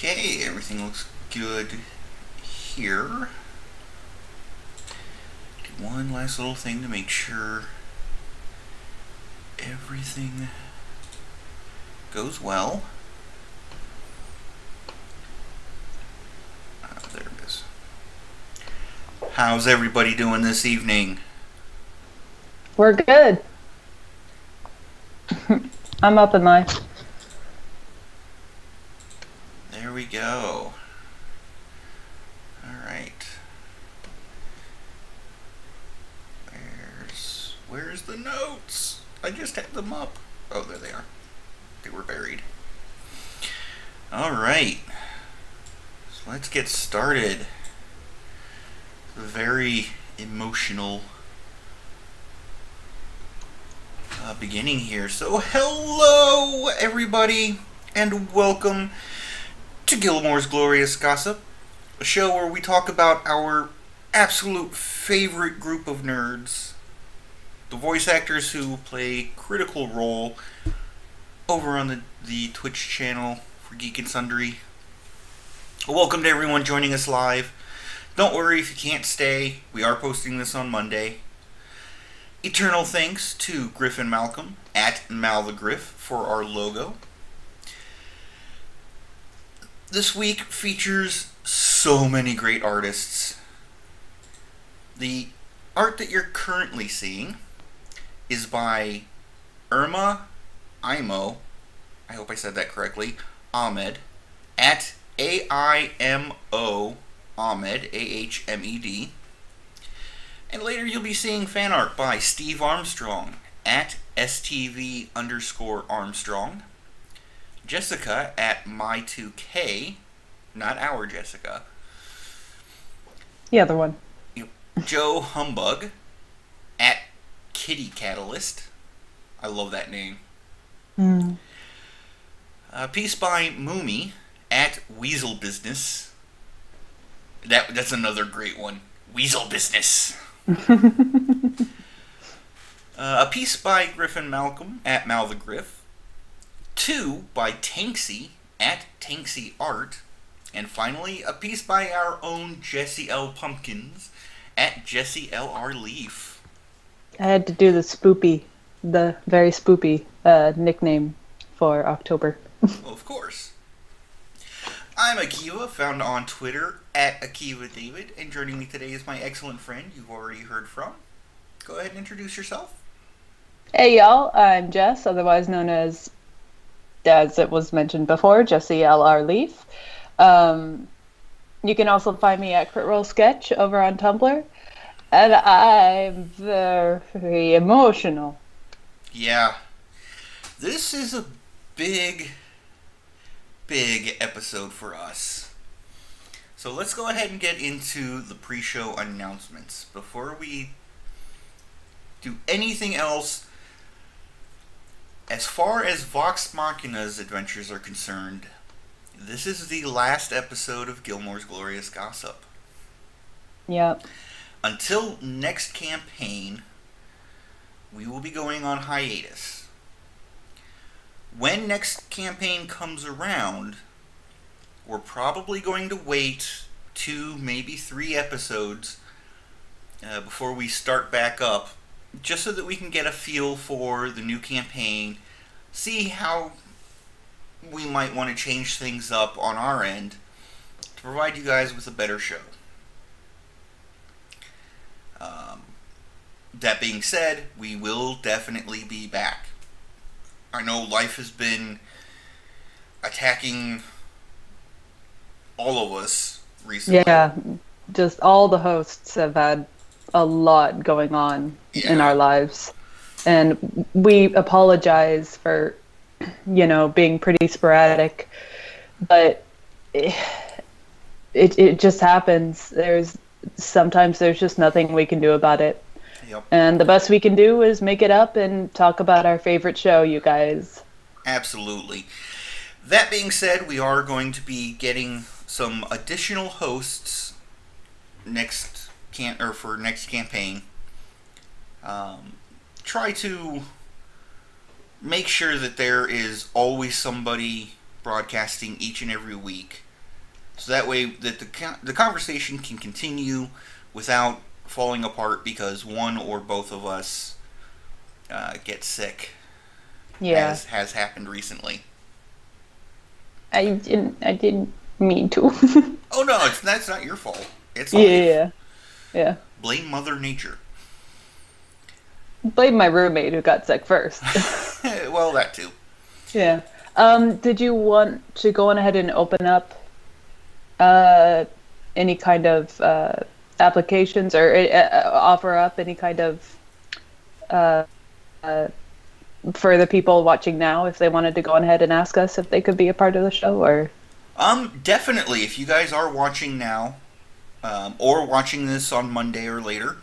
Okay, everything looks good here. Do one last little thing to make sure everything goes well. There it is. How's everybody doing this evening? We're good. I'm up in line. There we go. Alright. Where's the notes? I just had them up. Oh, there they are. They were buried. Alright. So let's get started. Very emotional beginning here. So hello everybody and welcome to Gilmore's Glorious Gossip, a show where we talk about our absolute favorite group of nerds, the voice actors who play a critical role over on the Twitch channel for Geek and Sundry. Welcome to everyone joining us live. Don't worry if you can't stay, we are posting this on Monday. Eternal thanks to Griffin Malcolm at MalTheGriff for our logo. This week features so many great artists. The art that you're currently seeing is by Imo, I hope I said that correctly, Ahmed, at AIMO Ahmed, AHMED. And later you'll be seeing fan art by Steve Armstrong at STV_Armstrong, Jessica at My2K, not our Jessica, The other one. Joe Humbug at Kitty Catalyst. I love that name. A piece by Moomy at Weasel Business. That's another great one. Weasel Business. A piece by Griffin Malcolm at MalTheGriff. 2 by Tanksy at Tanksy Art. And finally, a piece by our own Jessie L. Pumpkins at Jessie L.R. Leaf. I had to do the very spoopy nickname for October. Well, of course. I'm Akiva, found on Twitter at AkivaDavid, and joining me today is my excellent friend you've already heard from. Go ahead and introduce yourself. Hey y'all, I'm Jess, otherwise known as it was mentioned before, Jessie L.R. Leaf. You can also find me at Crit Roll Sketch over on Tumblr, and I'm very emotional. Yeah, this is a big episode for us. So let's go ahead and get into the pre-show announcements. Before we do anything else, as far as Vox Machina's adventures are concerned, this is the last episode of Gilmore's Glorious Gossip. Yep. Until next campaign, we will be going on hiatus. When next campaign comes around, we're probably going to wait 2, maybe 3 episodes before we start back up, just so that we can get a feel for the new campaign, see how we might want to change things up on our end to provide you guys with a better show. That being said, we will definitely be back. I know life has been attacking all of us recently. Yeah, just all the hosts have had a lot going on in our lives. And we apologize for, being pretty sporadic. But it just happens. Sometimes there's just nothing we can do about it. Yep. And the best we can do is make it up and talk about our favorite show, you guys. Absolutely. That being said, we are going to be getting some additional hosts for next campaign. Try to make sure that there is always somebody broadcasting each and every week. So that way that the conversation can continue without falling apart because one or both of us get sick, Yeah. as has happened recently. I didn't mean to. Oh no, that's not your fault. It's life. Yeah. Blame Mother Nature. Blame my roommate who got sick first. Well, that too. Yeah. Did you want to go on ahead and open up any kind of applications or offer up any kind of for the people watching now if they wanted to go on ahead and ask us if they could be a part of the show? Or Definitely, if you guys are watching now or watching this on Monday or later,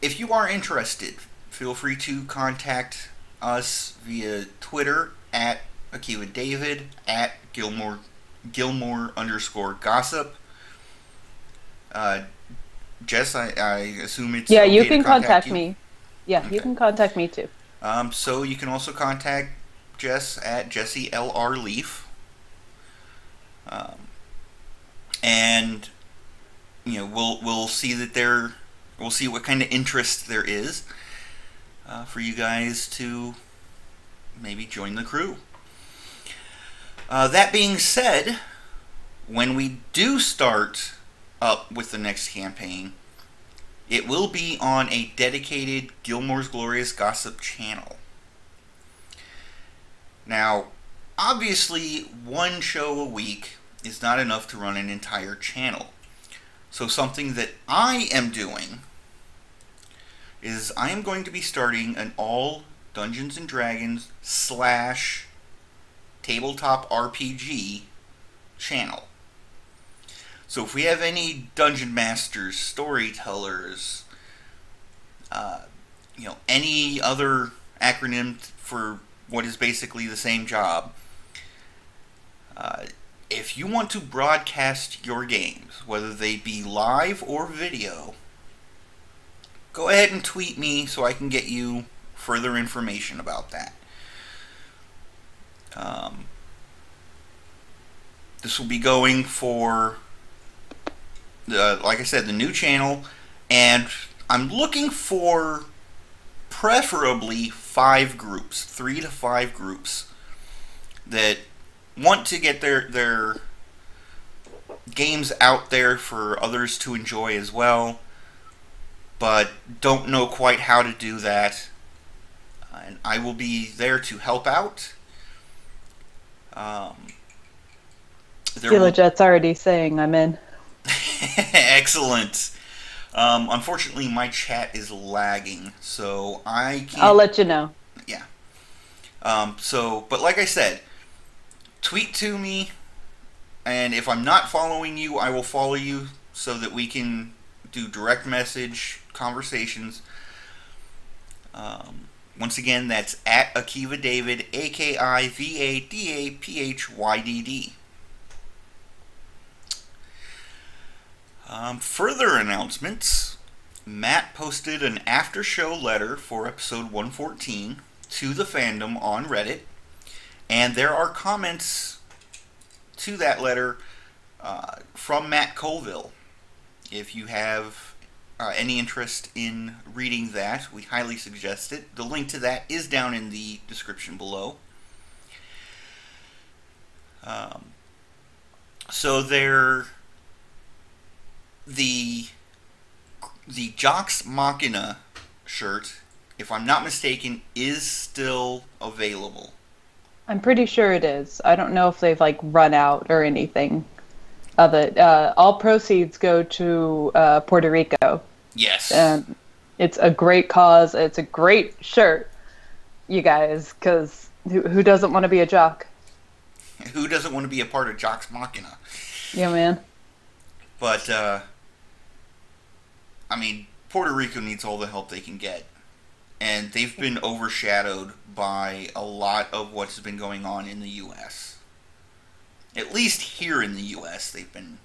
if you are interested, feel free to contact us via Twitter at Akiva David, at Gilmore _gossip. Jess, I assume it's yeah, okay you can to contact you? me. Yeah, Okay. you can contact me too. So you can also contact Jess at Jessie LR Leaf. And we'll see we'll see what kind of interest there is for you guys to maybe join the crew. That being said, when we do start up with the next campaign, it will be on a dedicated Gilmore's Glorious Gossip channel. Now, obviously, one show a week is not enough to run an entire channel. So something that I am doing is I am going to be starting an all Dungeons & Dragons / tabletop RPG channel. So if we have any dungeon masters, storytellers, any other acronym for what is basically the same job, if you want to broadcast your games, whether they be live or video, go ahead and tweet me so I can get you further information about that. This will be going for, like I said, the new channel, and I'm looking for preferably 5 groups, 3 to 5 groups that want to get their games out there for others to enjoy as well, but don't know quite how to do that. And I will be there to help out. Jet's already saying I'm in. Excellent. Unfortunately, my chat is lagging, so I can't... I'll let you know. Yeah. But like I said, tweet to me, and if I'm not following you, I will follow you so that we can do direct message conversations. Once again, that's at Akiva David, AKIVADAPHYDD. Further announcements. Matt posted an after show letter for episode 114 to the fandom on Reddit, and there are comments to that letter from Matt Colville. If you have any interest in reading that, we highly suggest it. The link to that is down in the description below. So the Jox Machina shirt, if I'm not mistaken, is still available. I'm pretty sure it is. I don't know if they've run out or anything of it. All proceeds go to Puerto Rico. Yes. And it's a great cause. It's a great shirt, you guys, because who doesn't want to be a jock? Who doesn't want to be a part of Jox Machina? Yeah, man. But, Puerto Rico needs all the help they can get. And they've been overshadowed by a lot of what's been going on in the U.S. At least here in the U.S., they've been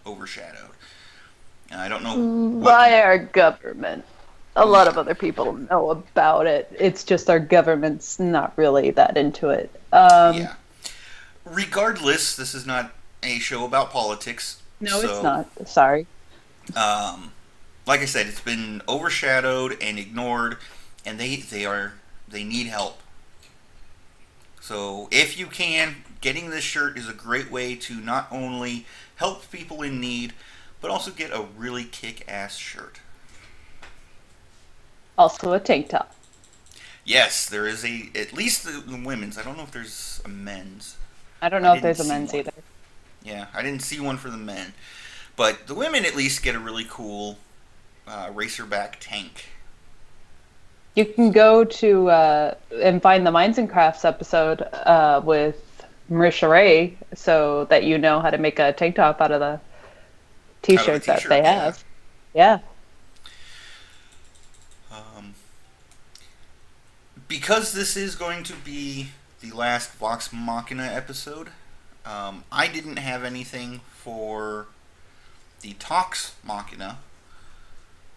overshadowed. And I don't know by our government. A lot of other people know about it. It's just our government's not really that into it. Yeah. Regardless, this is not a show about politics. No, it's So, not. Sorry. um, like I said, it's been overshadowed and ignored, and they need help. So, if you can, getting this shirt is a great way to not only help people in need, but also get a really kick-ass shirt. Also a tank top. Yes, there is at least the women's. I don't know if there's a men's. I don't I know if didn't there's a see men's one. either. Yeah, I didn't see one for the men. But the women at least get a really cool racerback tank. You can go to and find the Minds and Crafts episode with Marisha Ray so that you know how to make a tank top out of the t-shirt that they Yeah. have. Yeah. Um, because this is going to be the last Vox Machina episode, I didn't have anything for the Talks Machina.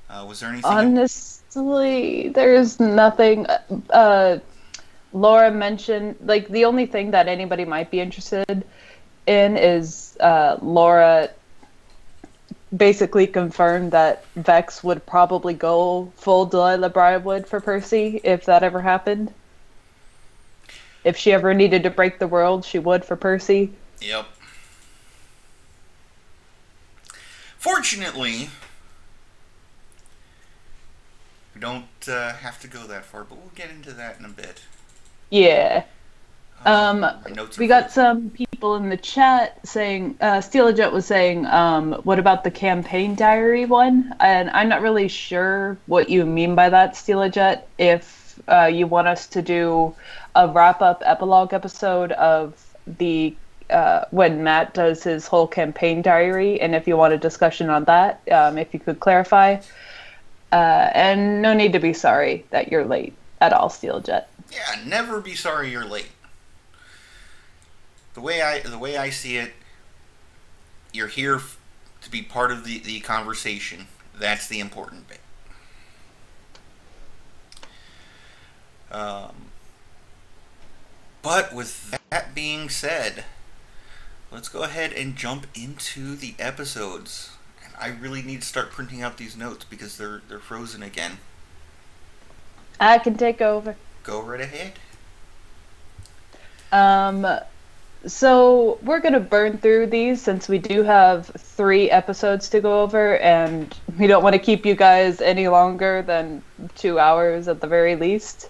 Was there anything? Honestly, there's nothing. Laura mentioned, like, the only thing that anybody might be interested in is Laura basically confirmed that Vex would probably go full Delilah Briarwood for Percy if that ever happened. If she ever needed to break the world, she would for Percy. Yep. Fortunately, we don't have to go that far, but we'll get into that in a bit. Yeah. My notes are We got full. some people in the chat saying, Steelajet was saying, what about the campaign diary one? And I'm not really sure what you mean by that, Steelajet. If you want us to do a wrap-up epilogue episode of the when Matt does his whole campaign diary, and if you want a discussion on that, if you could clarify. And no need to be sorry that you're late at all, Steeljet. Yeah, never be sorry you're late. The way I see it, you're here to be part of the conversation. That's the important bit. But with that being said, let's go ahead and jump into the episodes. And I really need to start printing out these notes because they're frozen again. I can take over. Go right ahead. So we're going to burn through these since we do have 3 episodes to go over, and we don't want to keep you guys any longer than 2 hours at the very least.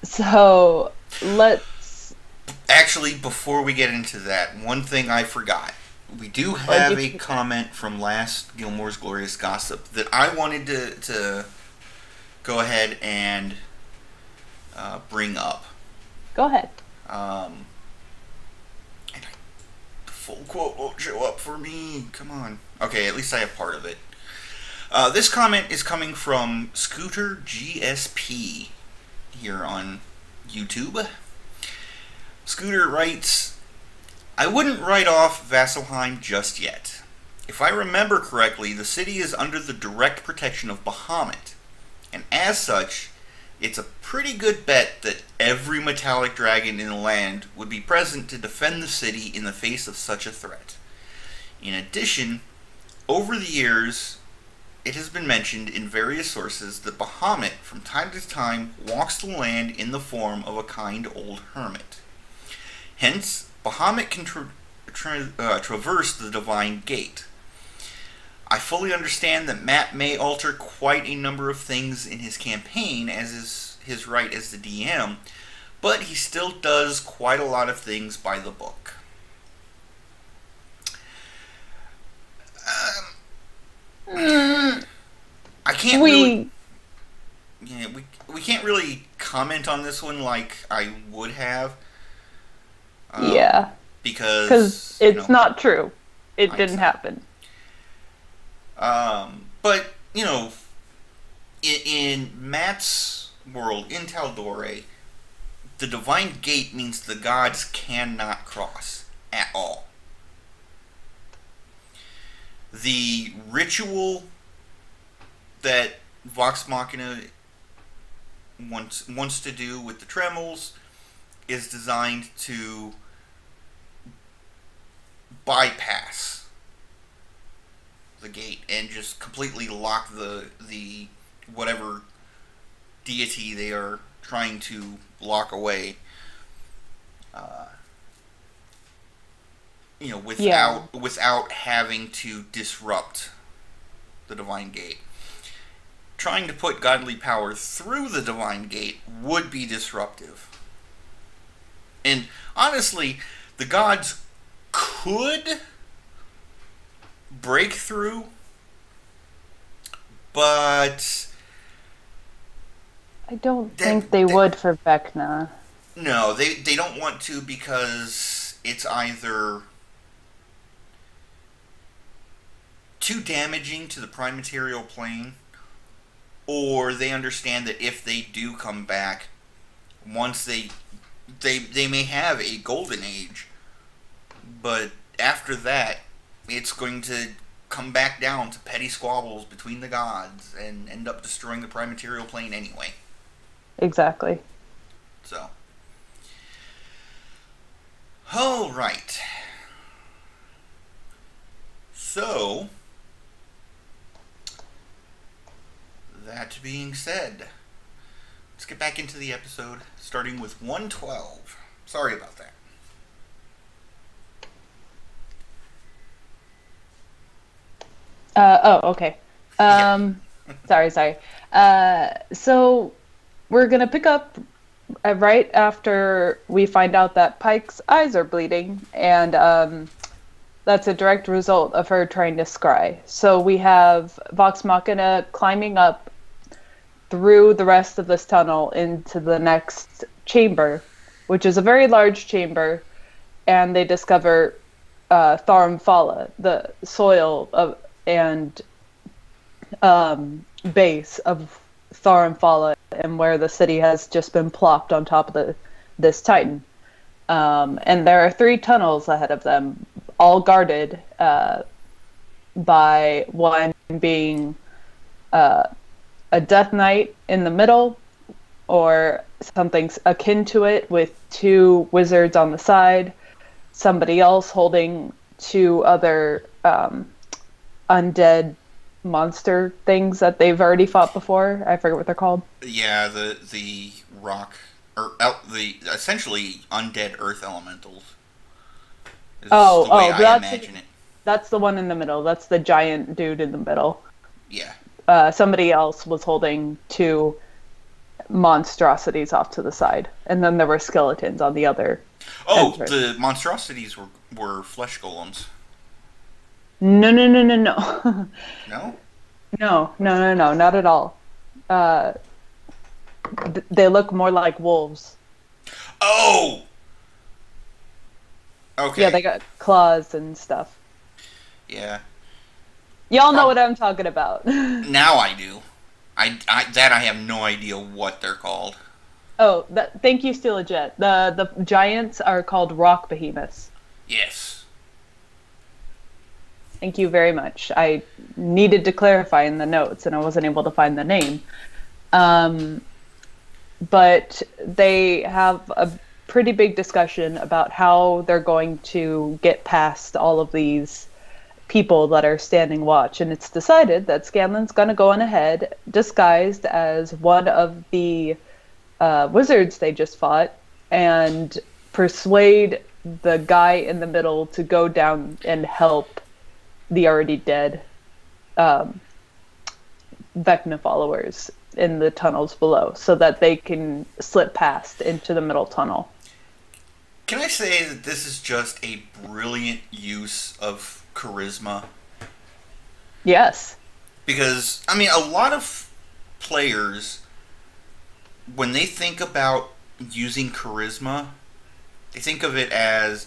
So let's... Actually, before we get into that, one thing I forgot. We do have a comment from last Gilmore's Glorious Gossip that I wanted to go ahead and bring up. Go ahead. And the full quote won't show up for me. Come on. Okay, at least I have part of it. This comment is coming from Scooter GSP here on YouTube. Scooter writes, I wouldn't write off Vasselheim just yet. If I remember correctly, the city is under the direct protection of Bahamut, and as such, it's a pretty good bet that every metallic dragon in the land would be present to defend the city in the face of such a threat. In addition, over the years, it has been mentioned in various sources that Bahamut, from time to time, walks the land in the form of a kind old hermit. Hence, Bahamut can traverse the Divine Gate. I fully understand that Matt may alter quite a number of things in his campaign, as is his right as the DM, but he still does quite a lot of things by the book. I can't really... Yeah, we can't really comment on this one like I would have. Yeah. Because it's not true. It didn't happen. But, in Matt's world, in Taldore, the Divine Gate means the gods cannot cross at all. The ritual that Vox Machina wants to do with the Tremels is designed to bypass the gate and just completely lock the whatever deity they are trying to lock away. Without having to disrupt the divine gate. Trying to put godly power through the divine gate would be disruptive. And honestly, the gods could break through, but I don't think they would for Vecna. No, they don't want to, because it's either too damaging to the prime material plane, or they understand that if they do come back, once they may have a golden age, but after that, it's going to come back down to petty squabbles between the gods and end up destroying the prime material plane anyway. Exactly. So. All right. So, that being said, let's get back into the episode, starting with 112. Sorry about that. Okay. Sorry. So, we're going to pick up right after we find out that Pike's eyes are bleeding, and that's a direct result of her trying to scry. So we have Vox Machina climbing up through the rest of this tunnel into the next chamber, which is a very large chamber, and they discover Tharum Fala, the soil of and base of Tharum Fala, and where the city has just been plopped on top of this Titan. And there are 3 tunnels ahead of them, all guarded by one being a Death Knight in the middle, or something akin to it, with 2 wizards on the side, somebody else holding 2 other undead monster things that they've already fought before. I forget what they're called. Yeah, the rock, or the essentially undead earth elementals. I imagine it. That's the one in the middle. That's the giant dude in the middle. Yeah. Somebody else was holding 2 monstrosities off to the side, and then there were skeletons on the other. Oh, entrance. The monstrosities were flesh golems. No. No? No, not at all. They look more like wolves. Oh! Okay. Yeah, they got claws and stuff. Yeah. Y'all know what I'm talking about. Now I do. I have no idea what they're called. Oh, thank you, Steal a Jet. The giants are called rock behemoths. Yes. Thank you very much. I needed to clarify in the notes, and I wasn't able to find the name. But they have a pretty big discussion about how they're going to get past all of these people that are standing watch. And it's decided that Scanlan's going to go on ahead, disguised as one of the wizards they just fought, and persuade the guy in the middle to go down and help the already dead Vecna followers in the tunnels below, so that they can slip past into the middle tunnel. Can I say that this is just a brilliant use of charisma? Yes. Because, I mean, a lot of players, when they think about using charisma, they think of it as,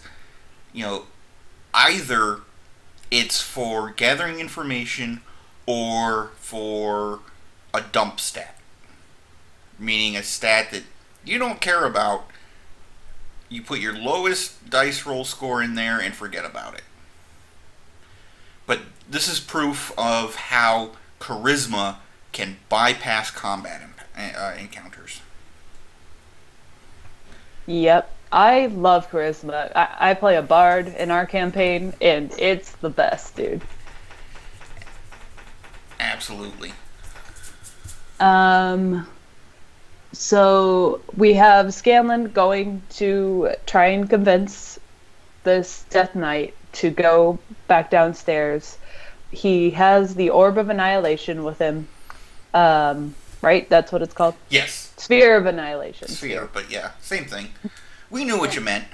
either it's for gathering information or for a dump stat. Meaning a stat that you don't care about. You put your lowest dice roll score in there and forget about it. But this is proof of how charisma can bypass combat encounters. Yep. I love charisma. I play a bard in our campaign, and it's the best, dude. Absolutely. So we have Scanlan going to try and convince this Death Knight to go back downstairs. He has the Orb of Annihilation with him. Right? That's what it's called? Yes. Sphere of Annihilation. Sphere, but yeah, same thing. We knew what you meant.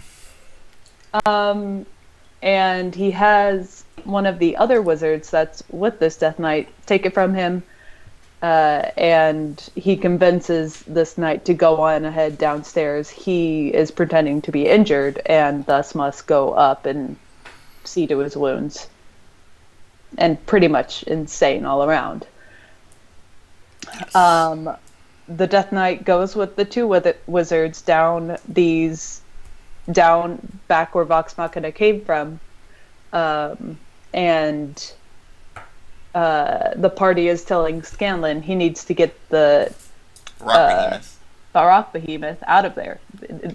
And he has one of the other wizards that's with this Death Knight take it from him. And he convinces this knight to go on ahead downstairs. He is pretending to be injured and thus must go up and see to his wounds. And pretty much insane all around. Yes. The Death Knight goes with the two wizards down back where Vox Machina came from. And the party is telling Scanlan he needs to get the rock behemoth out of there.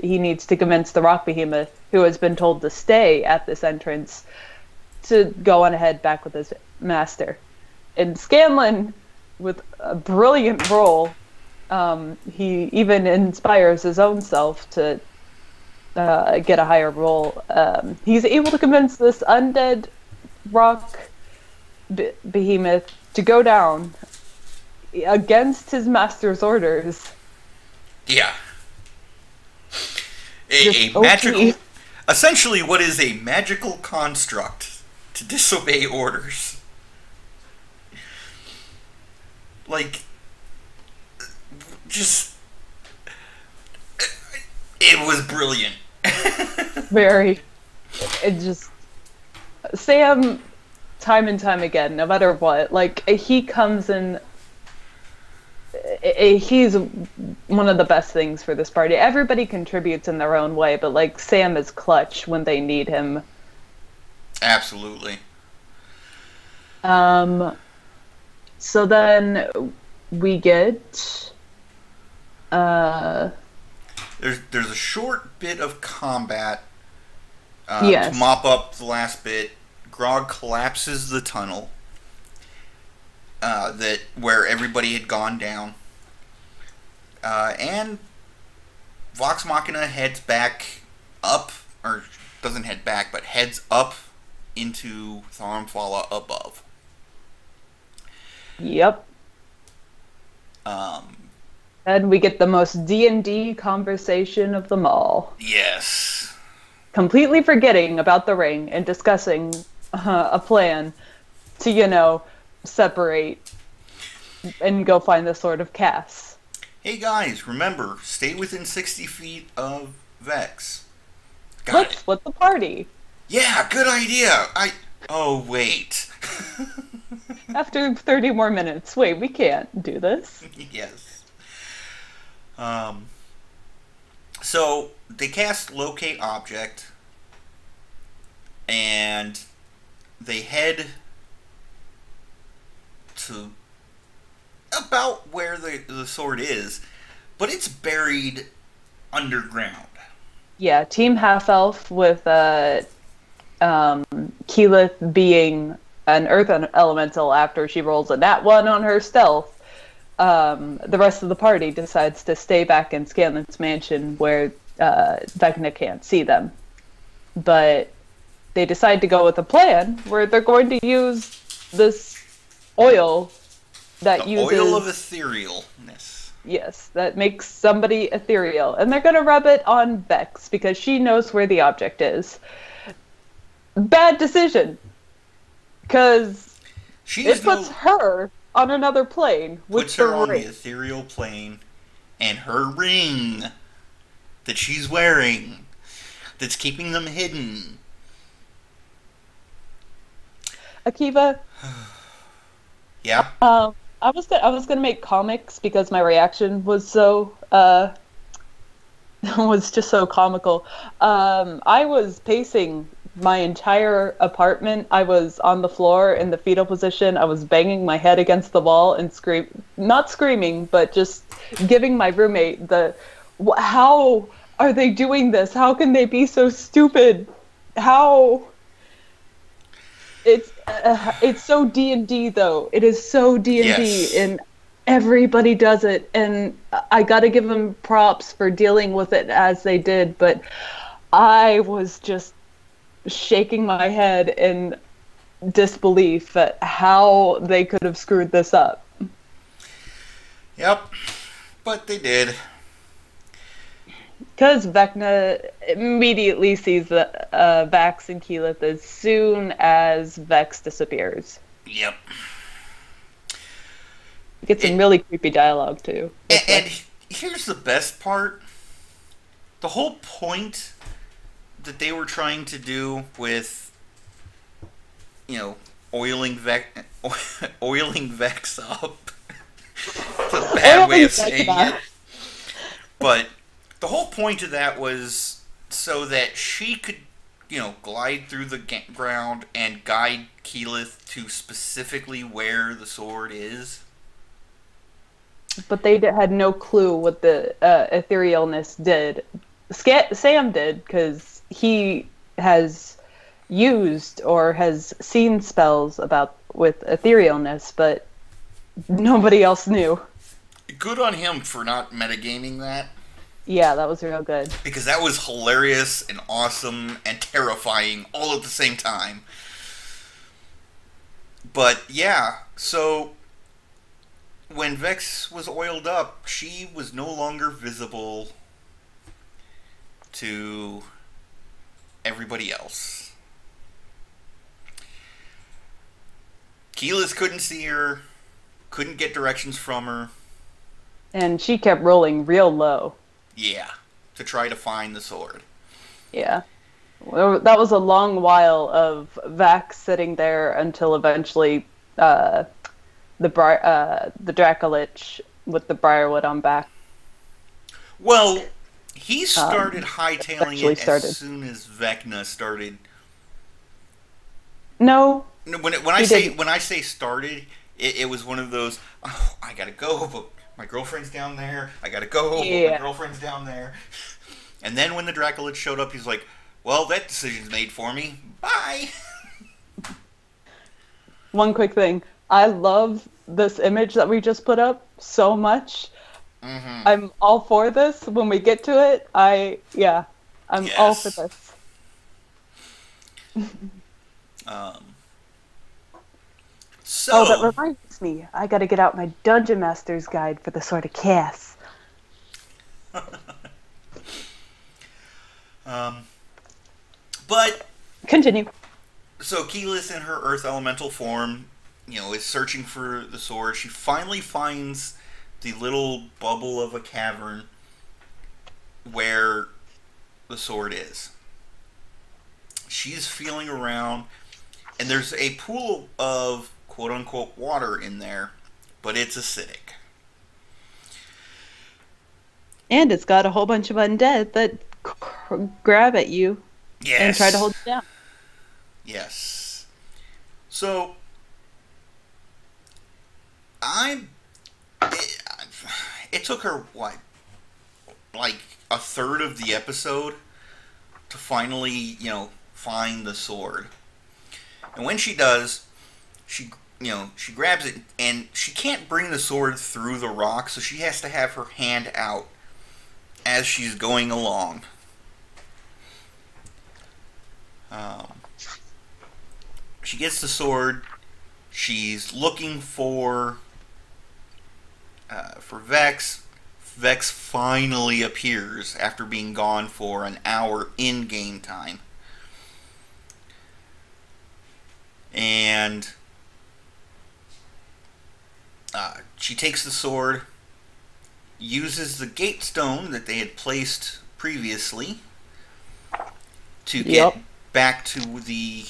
He needs to convince the rock behemoth, who has been told to stay at this entrance, to go on ahead back with his master. And Scanlan, with a brilliant roll, he even inspires his own self to get a higher roll. He's able to convince this undead rock behemoth to go down against his master's orders. Yeah. A magical... Essentially, what is a magical construct to disobey orders? Like, just... It was brilliant. Very. It just... Sam, time and time again, no matter what, like, he comes in... He's one of the best things for this party. Everybody contributes in their own way, but, like, Sam is clutch when they need him. Absolutely. So then we get... There's a short bit of combat yes. to mop up the last bit. Grog collapses the tunnel where everybody had gone down, and Vox Machina heads back up, or doesn't head back, but heads up into Thornfalla above. Yep. And we get the most D&D conversation of them all. Yes. Completely forgetting about the ring and discussing a plan to, separate and go find the Sword of Cass. Hey guys, remember, stay within 60 feet of Vex. Let's split the party. Yeah, good idea. Oh, wait. After 30 more minutes. Wait, we can't do this. Yes. So, they cast Locate Object, and they head to about where the sword is, but it's buried underground. Yeah, Team Half-Elf with Keyleth being an Earth Elemental after she rolls a nat 1 on her stealth. The rest of the party decides to stay back in Scanlan's mansion where Vecna can't see them. But they decide to go with a plan where they're going to use this oil that uses... Oil of etherealness. Yes, that makes somebody ethereal. And they're going to rub it on Vex because she knows where the object is. Bad decision. Because it puts her on another plane with puts her the on ring. the ethereal plane, and her ring that she's wearing that's keeping them hidden. Akiva. Yeah. I was gonna make comics because my reaction was so was just so comical. I was pacing my entire apartment. I was on the floor in the fetal position. I was banging my head against the wall and not screaming, but just giving my roommate how are they doing this? How can they be so stupid? How? It's so D&D though. It is so D&D, Yes. and everybody does it. And I got to give them props for dealing with it as they did. But I was just shaking my head in disbelief at how they could have screwed this up. Yep. But they did. Because Vecna immediately sees Vax and Keyleth as soon as Vex disappears. Yep. We get some really creepy dialogue, too. And here's the best part. The whole point that they were trying to do with, oiling Vex up. It's a bad way of saying it. But the whole point of that was so that she could, glide through the ground and guide Keyleth to specifically where the sword is. But they had no clue what the etherealness did. Sam did, because he has used or has seen spells with etherealness, but nobody else knew. Good on him for not metagaming that. Yeah, that was real good. Because that was hilarious and awesome and terrifying all at the same time. But yeah, so when Vex was oiled up, she was no longer visible to everybody else. Keyleth couldn't see her, couldn't get directions from her. And she kept rolling real low. Yeah, to try to find the sword. Yeah. Well, that was a long while of Vax sitting there until eventually the Dracolich with the Briarwood on back. Well, he started hightailing it as soon as Vecna started. No. When I say started, it was one of those. Oh, I gotta go, but my girlfriend's down there. I gotta go, but my girlfriend's down there. And then when the Dracolich showed up, he's like, "Well, that decision's made for me. Bye." One quick thing. I love this image that we just put up so much. Mm-hmm. I'm all for this. When we get to it, I'm all for this. So, that reminds me. I gotta get out my Dungeon Master's Guide for the Sword of Chaos. But continue. So Keyleth in her Earth Elemental form, is searching for the sword. She finally finds the little bubble of a cavern where the sword is. She's feeling around, and there's a pool of quote-unquote water in there, but it's acidic. And it's got a whole bunch of undead that grab at you and try to hold you down. Yes. So, it took her, like a third of the episode to finally, find the sword. And when she does, she grabs it, and she can't bring the sword through the rock, so she has to have her hand out as she's going along. She gets the sword. She's looking for Vex. Vex finally appears after being gone for an hour in game time. And she takes the sword, uses the gate stone that they had placed previously to get back to the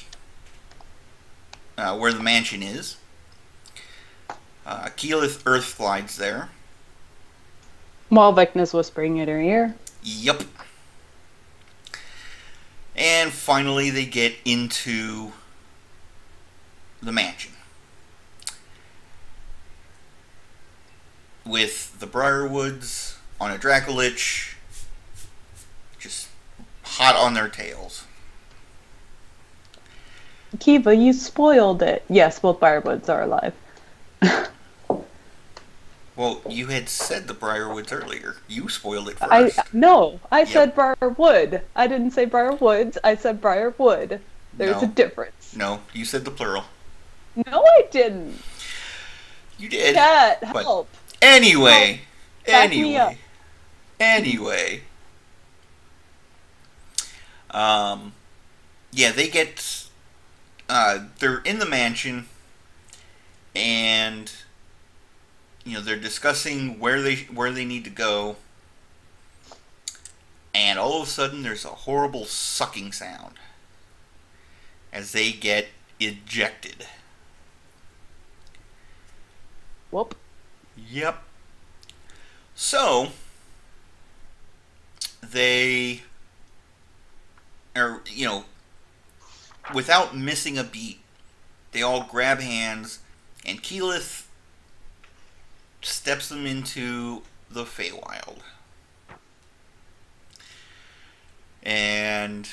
where the mansion is. Keyleth earth glides there. While Vecna's whispering in her ear. Yep. And finally they get into the mansion. With the Briarwoods on a Dracolich hot on their tails. Kiva, you spoiled it. Yes, both Briarwoods are alive. Well, you had said the Briarwoods earlier. You spoiled it I first. said Briarwood. I didn't say Briarwoods. I said Briarwood. There's a difference. No, you said the plural. No, I didn't. You did. Cat, help. Anyway. Back me up. Anyway. Yeah, they get... they're in the mansion, and... You know, they're discussing where they need to go, and all of a sudden there's a horrible sucking sound as they get ejected. Whoop. Yep. So they are, you know, without missing a beat, they all grab hands, and Keyleth steps them into the Feywild. And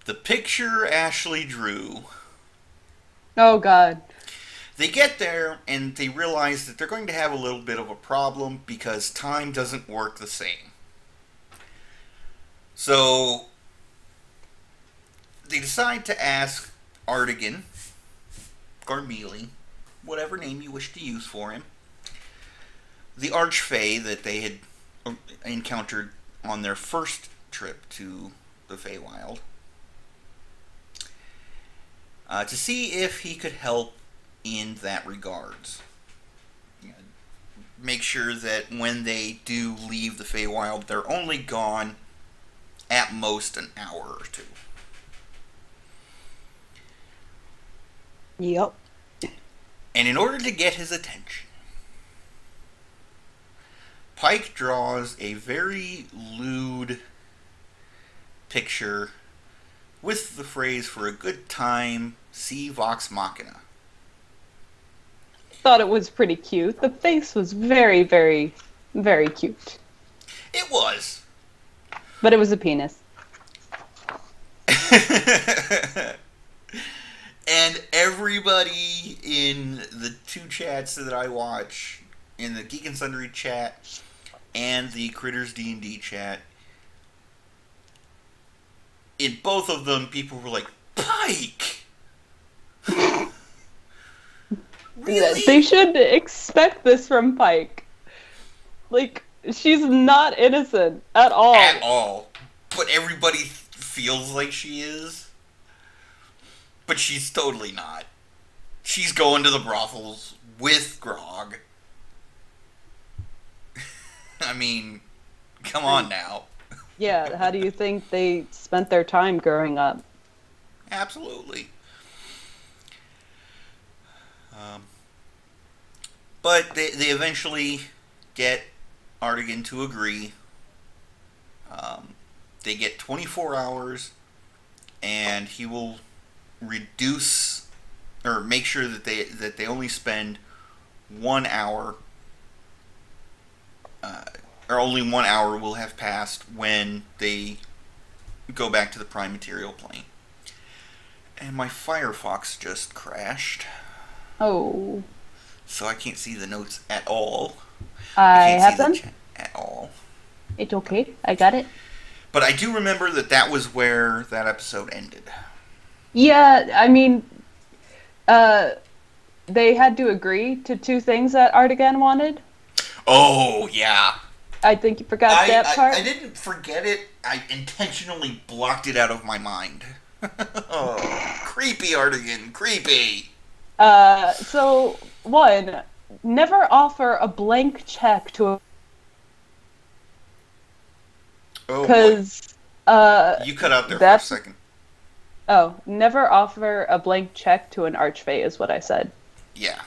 the picture Ashley drew. Oh, God. They get there and they realize that they're going to have a little bit of a problem because time doesn't work the same. So they decide to ask Artigan, Garmelie, whatever name you wish to use for him, the Archfey that they had encountered on their first trip to the Feywild, to see if he could help in that regards. You know, make sure that when they do leave the Feywild, they're only gone at most an hour or two. Yep. And in order to get his attention, Pike draws a very lewd picture with the phrase, "For a good time, see Vox Machina." Thought it was pretty cute. The face was very, very, very cute. It was. But it was a penis. And everybody in the two chats that I watch, in the Geek and Sundry chat and the Critters D&D chat, in both of them, people were like, Pike! Really? They should expect this from Pike. Like, she's not innocent at all. At all. But everybody feels like she is. But she's totally not. She's going to the brothels with Grog. I mean, come on now. Yeah, how do you think they spent their time growing up? Absolutely. But they eventually get Artigan to agree. They get 24 hours, and he will reduce or make sure that they only spend 1 hour, or only 1 hour will have passed when they go back to the prime material plane. And my Firefox just crashed. Oh. So I can't see the notes at all. I can't have see the them. chat at all. It's okay. I got it. But I do remember that was where that episode ended. Yeah, I mean, they had to agree to two things that Artigan wanted. Oh, yeah. I think you forgot that part. I didn't forget it. I intentionally blocked it out of my mind. Oh, creepy, Artigan. Creepy. So, one, never offer a blank check to a... Because, you cut out there for a second. Oh, never offer a blank check to an archfey is what I said. Yeah.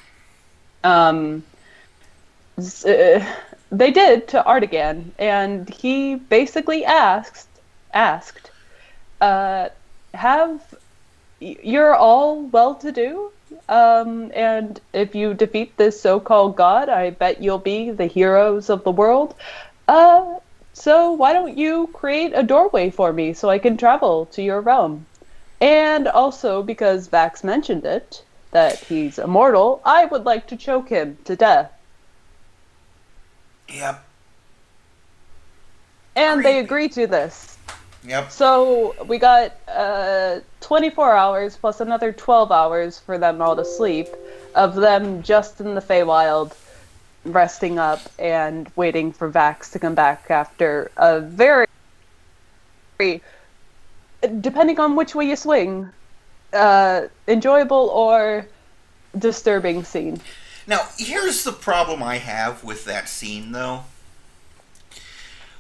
They did to Artigan, and he basically asked, have... You're all well-to-do? And if you defeat this so-called god, I bet you'll be the heroes of the world. So why don't you create a doorway for me so I can travel to your realm? And also, because Vax mentioned it, that he's immortal, I would like to choke him to death. Yep. And they agree to this. Yep. So we got 24 hours plus another 12 hours for them all to sleep, of them just in the Feywild, resting up and waiting for Vax to come back after a very, depending on which way you swing, enjoyable or disturbing scene. Now, here's the problem I have with that scene, though.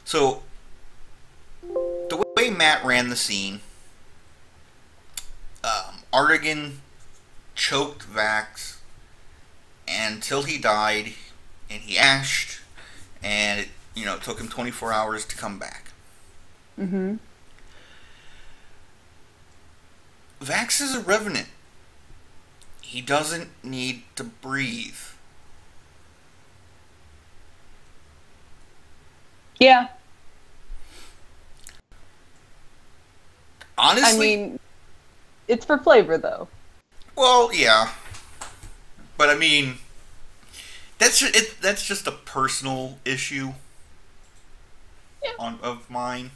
So, the way Matt ran the scene, Artigan choked Vax until he died, and he ashed, and it took him 24 hours to come back. Mm-hmm. Vax is a revenant. He doesn't need to breathe. Yeah. Honestly, I mean, it's for flavor, though. well, yeah, but I mean, that's just a personal issue of mine.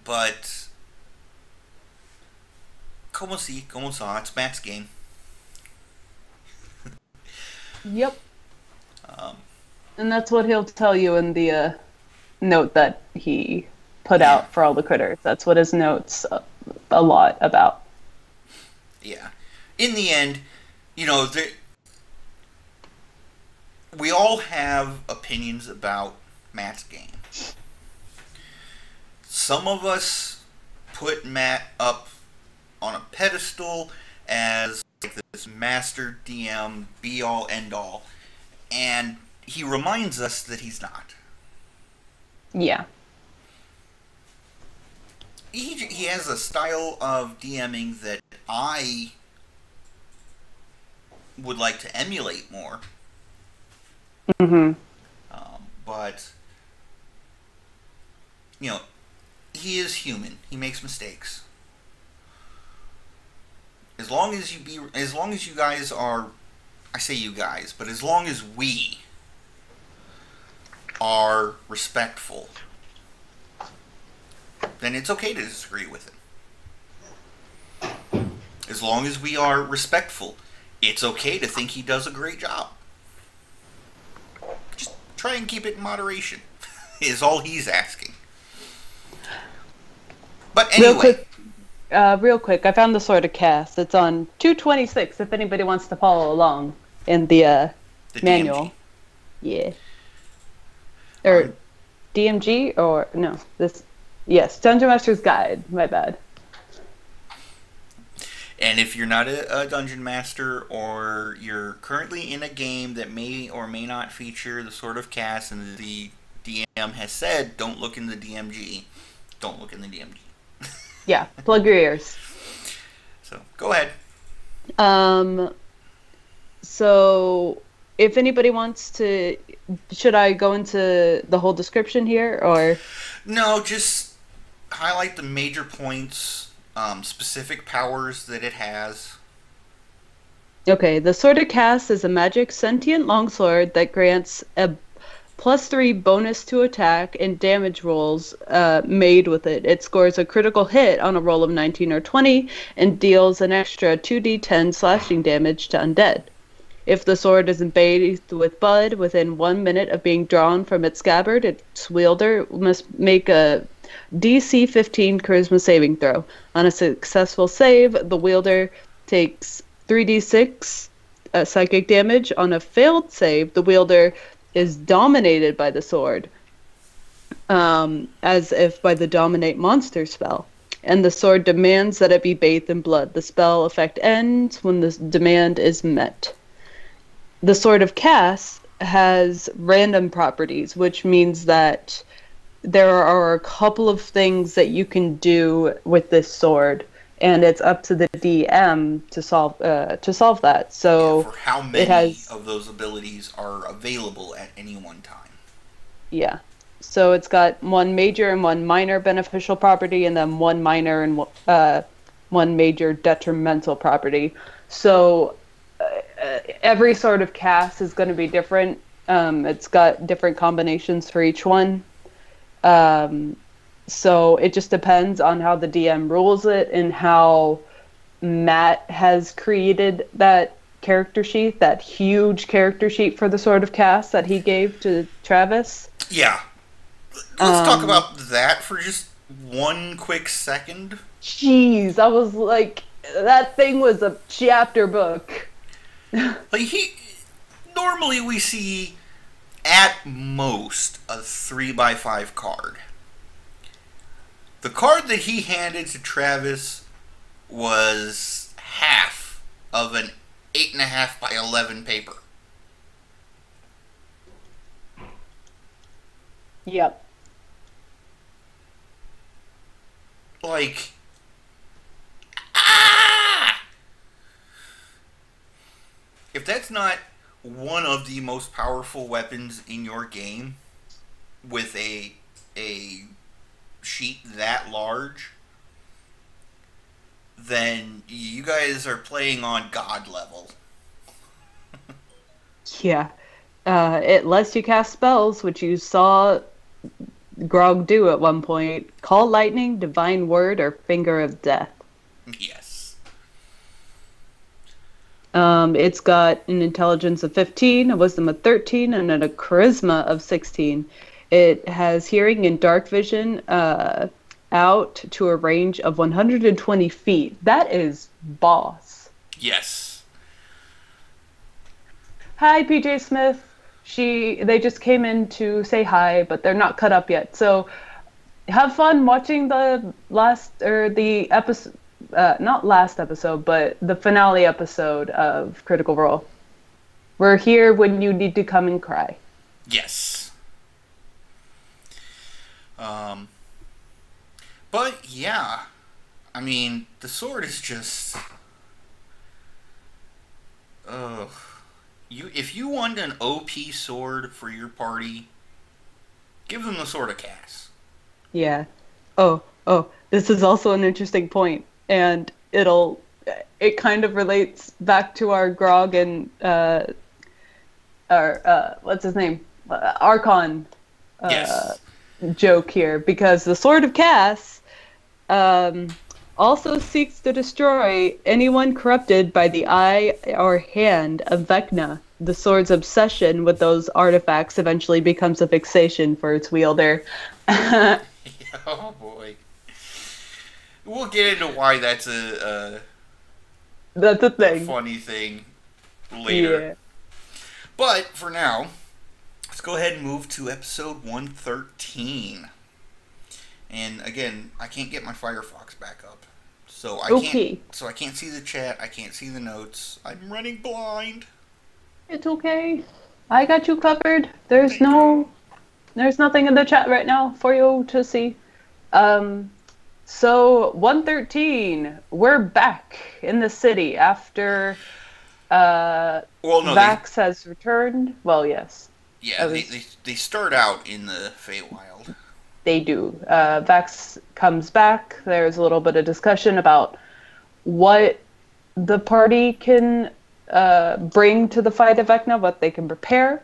But como sa, it's Matt's game. Yep. And that's what he'll tell you in the note that he put out for all the critters. That's what his note's a lot about. Yeah. In the end, we all have opinions about Matt's game. Some of us put Matt up on a pedestal as like this master DM, be all end all, and he reminds us that he's not. Yeah. He has a style of DMing that I would like to emulate more. Mm-hmm. But he is human. He makes mistakes. As long as you guys are, I say you guys, but as long as we are respectful, then it's okay to disagree with it. As long as we are respectful, it's okay to think he does a great job. Just try and keep it in moderation, is all he's asking. But anyway. Real quick, I found the Sword of Cast. It's on 226 if anybody wants to follow along in the manual. DMG. Yeah. Or DMG or no, yes, Dungeon Master's Guide, my bad. And if you're not a Dungeon Master, or you're currently in a game that may or may not feature the Sword of Cast, and the DM has said, don't look in the DMG, don't look in the DMG. Yeah, plug your ears. So, go ahead. So, if anybody wants to, should I go into the whole description here, or? No, just highlight the major points, specific powers that it has. Okay, the Sword of Cast is a magic sentient longsword that grants a +3 bonus to attack and damage rolls made with it. It scores a critical hit on a roll of 19 or 20 and deals an extra 2d10 slashing damage to undead. If the sword is bathed with blood within 1 minute of being drawn from its scabbard, its wielder must make a DC 15 charisma saving throw. On a successful save, the wielder takes 3d6 psychic damage. On a failed save, the wielder is dominated by the sword, as if by the dominate monster spell, and the sword demands that it be bathed in blood. The spell effect ends when the demand is met. The Sword of Cast has random properties, which means that there are a couple of things that you can do with this sword, and it's up to the DM to solve that. So for how it many has, of those abilities are available at any one time. yeah. So it's got one major and one minor beneficial property, and then one minor and one major detrimental property. So every sort of cast is going to be different. It's got different combinations for each one. So it just depends on how the DM rules it and how Matt has created that character sheet, that huge character sheet for the Sword of Cast that he gave to Travis. Yeah. Let's talk about that for just one quick second. Jeez, I was like, that thing was a chapter book. Like, normally we see at most a 3x5 card. The card that he handed to Travis was half of an 8.5 by 11 paper. Yep. Like, if that's not one of the most powerful weapons in your game, with a sheet that large, then you guys are playing on God level. Yeah. It lets you cast spells, which you saw Grog do at one point. Call Lightning, Divine Word, or Finger of Death. Yes. It's got an intelligence of 15, a wisdom of 13, and a charisma of 16. It has hearing and dark vision out to a range of 120 feet. That is boss. Yes. Hi, PJ Smith. They just came in to say hi, but they're not cut up yet. So have fun watching the episode, not last episode, but the finale episode of Critical Role. We're here when you need to come and cry. Yes. But yeah, I mean, the sword is just, if you want an OP sword for your party, give them the Sword of Cast. Yeah. Oh, this is also an interesting point, and it kind of relates back to our Grog and what's his name? Archon Yes. joke here, because the Sword of Cast also seeks to destroy anyone corrupted by the eye or hand of Vecna. The sword's obsession with those artifacts eventually becomes a fixation for its wielder. Oh boy. We'll get into why that's That's a thing. funny thing later. Yeah. But for now, let's go ahead and move to episode 113. And again, I can't get my Firefox back up. So I can't see the chat, I can't see the notes. I'm running blind. It's okay. I got you covered. There's nothing in the chat right now for you to see. So 113, we're back in the city after Vax has returned. Well, yes. Yeah, they start out in the Feywild. They do. Vax comes back. There's a little bit of discussion about what the party can bring to the fight of Vecna, what they can prepare.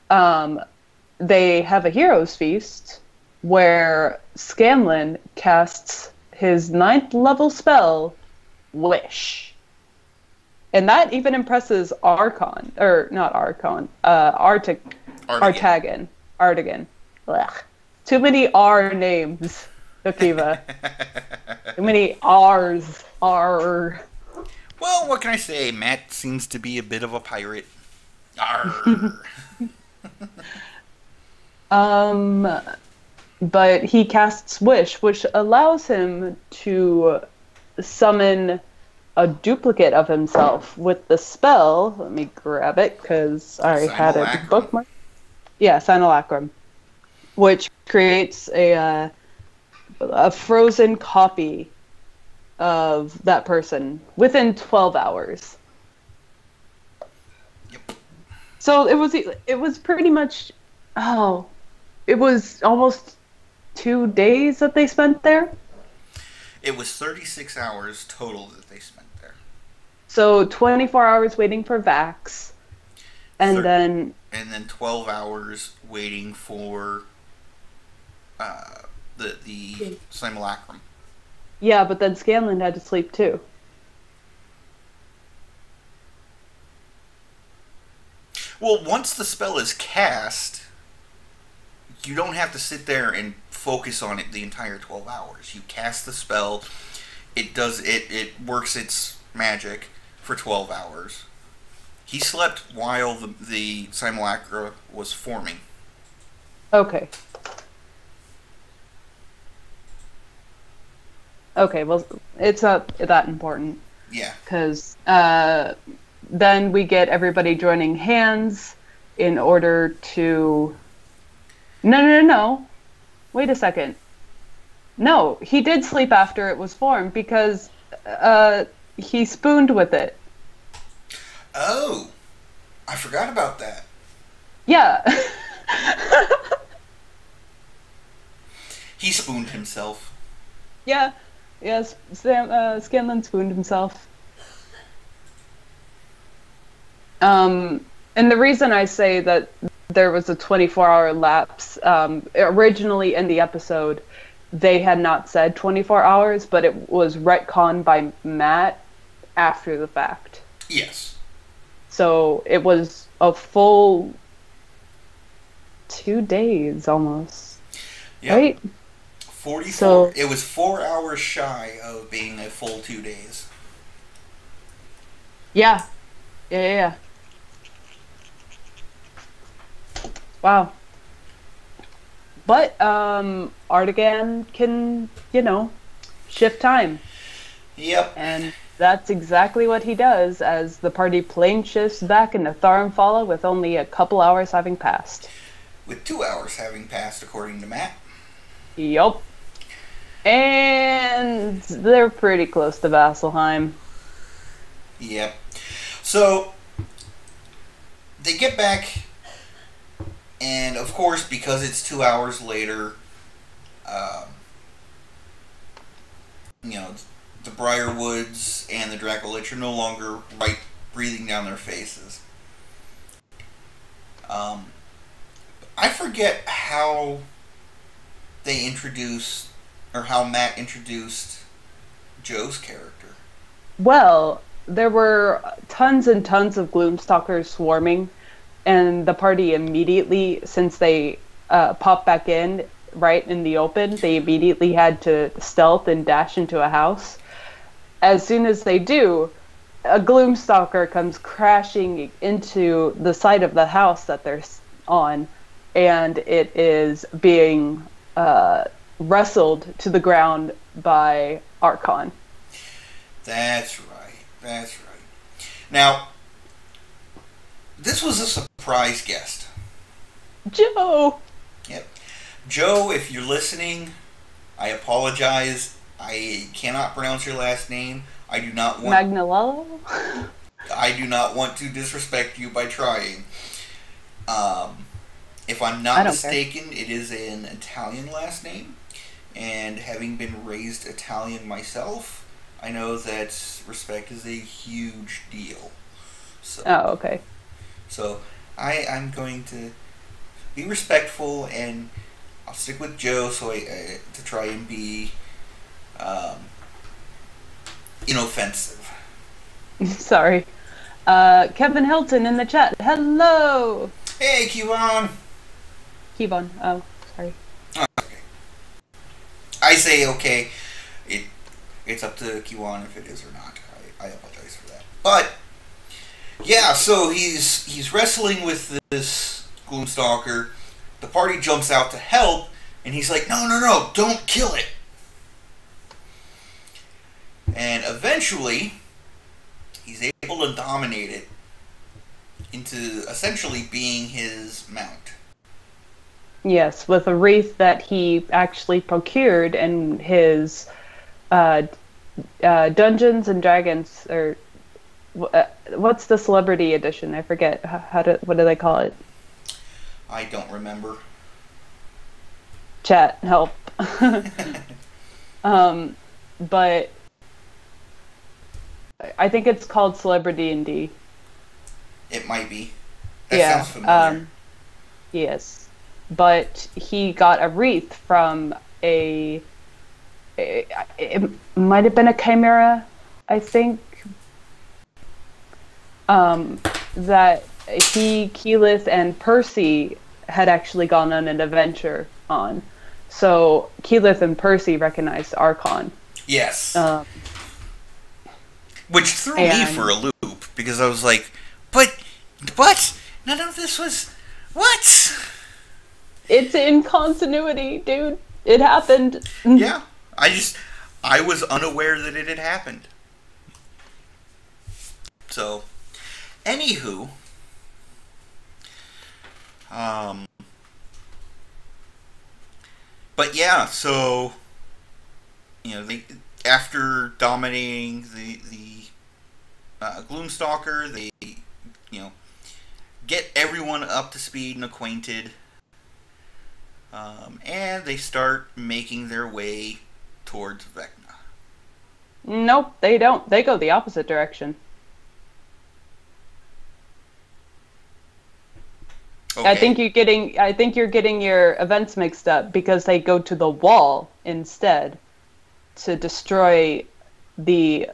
They have a hero's feast where Scanlan casts his 9th level spell, Wish. And that even impresses Archon. Or, not Archon. Artagan. Ugh. Too many R names, Akiva. Too many R's. R. Well, what can I say? Matt seems to be a bit of a pirate. Arr. But he casts Wish, which allows him to summon a duplicate of himself with the spell. Let me grab it, because I had it bookmarked. Yeah, Simulacrum. which creates a frozen copy of that person within 12 hours. Yep. So it was pretty much, it was almost 2 days that they spent there. It was 36 hours total that they spent there. So 24 hours waiting for Vax, and then 12 hours waiting for the simulacrum. Yeah, but then Scanlan had to sleep too. Well, once the spell is cast, you don't have to sit there and focus on it the entire 12 hours. You cast the spell, it works its magic for 12 hours. He slept while the simulacra was forming. Okay. Okay, well, it's not that important. Yeah. Because then we get everybody joining hands in order to... No. Wait a second. No, he did sleep after it was formed because he spooned with it. Oh, I forgot about that. Yeah. He spooned himself. Yeah. Yes, Scanlan spooned himself. And the reason I say that there was a 24-hour lapse, originally in the episode, they had not said 24 hours, but it was retconned by Matt after the fact. Yes. So it was a full 2 days almost. Yep. Right? 44. So, it was 4 hours shy of being a full 2 days. Yeah. Yeah. Wow. But Artigan can, shift time. Yep. And that's exactly what he does as the party plane shifts back into Tharumfala with only a couple hours having passed. With 2 hours having passed, according to Matt. Yup. And they're pretty close to Vasselheim. Yep. So, they get back, and of course, because it's 2 hours later, the Briarwoods and the Dracolich are no longer breathing down their faces. I forget how they introduced, or how Matt introduced Joe's character. Well, there were tons and tons of Gloomstalkers swarming, and the party immediately, since they popped back in right in the open, they immediately had to stealth and dash into a house. As soon as they do, a Gloomstalker comes crashing into the side of the house that they're on, and it is being wrestled to the ground by Archon. That's right. Now, this was a surprise guest. Joe! Yep. Joe, if you're listening, I apologize. I cannot pronounce your last name. I do not want... Magnolello? I do not want to disrespect you by trying. If I'm not mistaken, it is an Italian last name. And having been raised Italian myself, I know that respect is a huge deal. So, oh, okay. So, I'm going to be respectful, and I'll stick with Joe to try and be inoffensive. Sorry. Kevin Hilton in the chat. Hello! Hey, Kevon! Kevon. Oh, sorry. Oh, okay. I say okay. It's up to Kevon if it is or not. I apologize for that. But yeah, so he's wrestling with this Gloomstalker. The party jumps out to help, and he's like, no, don't kill it. And eventually, he's able to dominate it into essentially being his mount. Yes, with a wreath that he actually procured in his uh, Dungeons and Dragons, or what's the celebrity edition? I forget what do they call it? I don't remember. Chat help. um, but I think it's called Celebrity D&D. It might be. That Yeah. sounds familiar. Yes, but he got a wreath from it might have been a chimera, I think. That Keyleth, and Percy had actually gone on an adventure on. So Keyleth and Percy recognized Archon. Yes. Um, Which threw me for and a loop, because I was like, but, none of this was, what? it's in continuity, dude. It happened. Yeah. I was unaware that it had happened. So, anywho, um, but yeah, so, after dominating the Gloomstalker, they, get everyone up to speed and acquainted, and they start making their way towards Vecna. Nope, they don't. They go the opposite direction. Okay. I think you're getting your events mixed up because they go to the wall instead to destroy the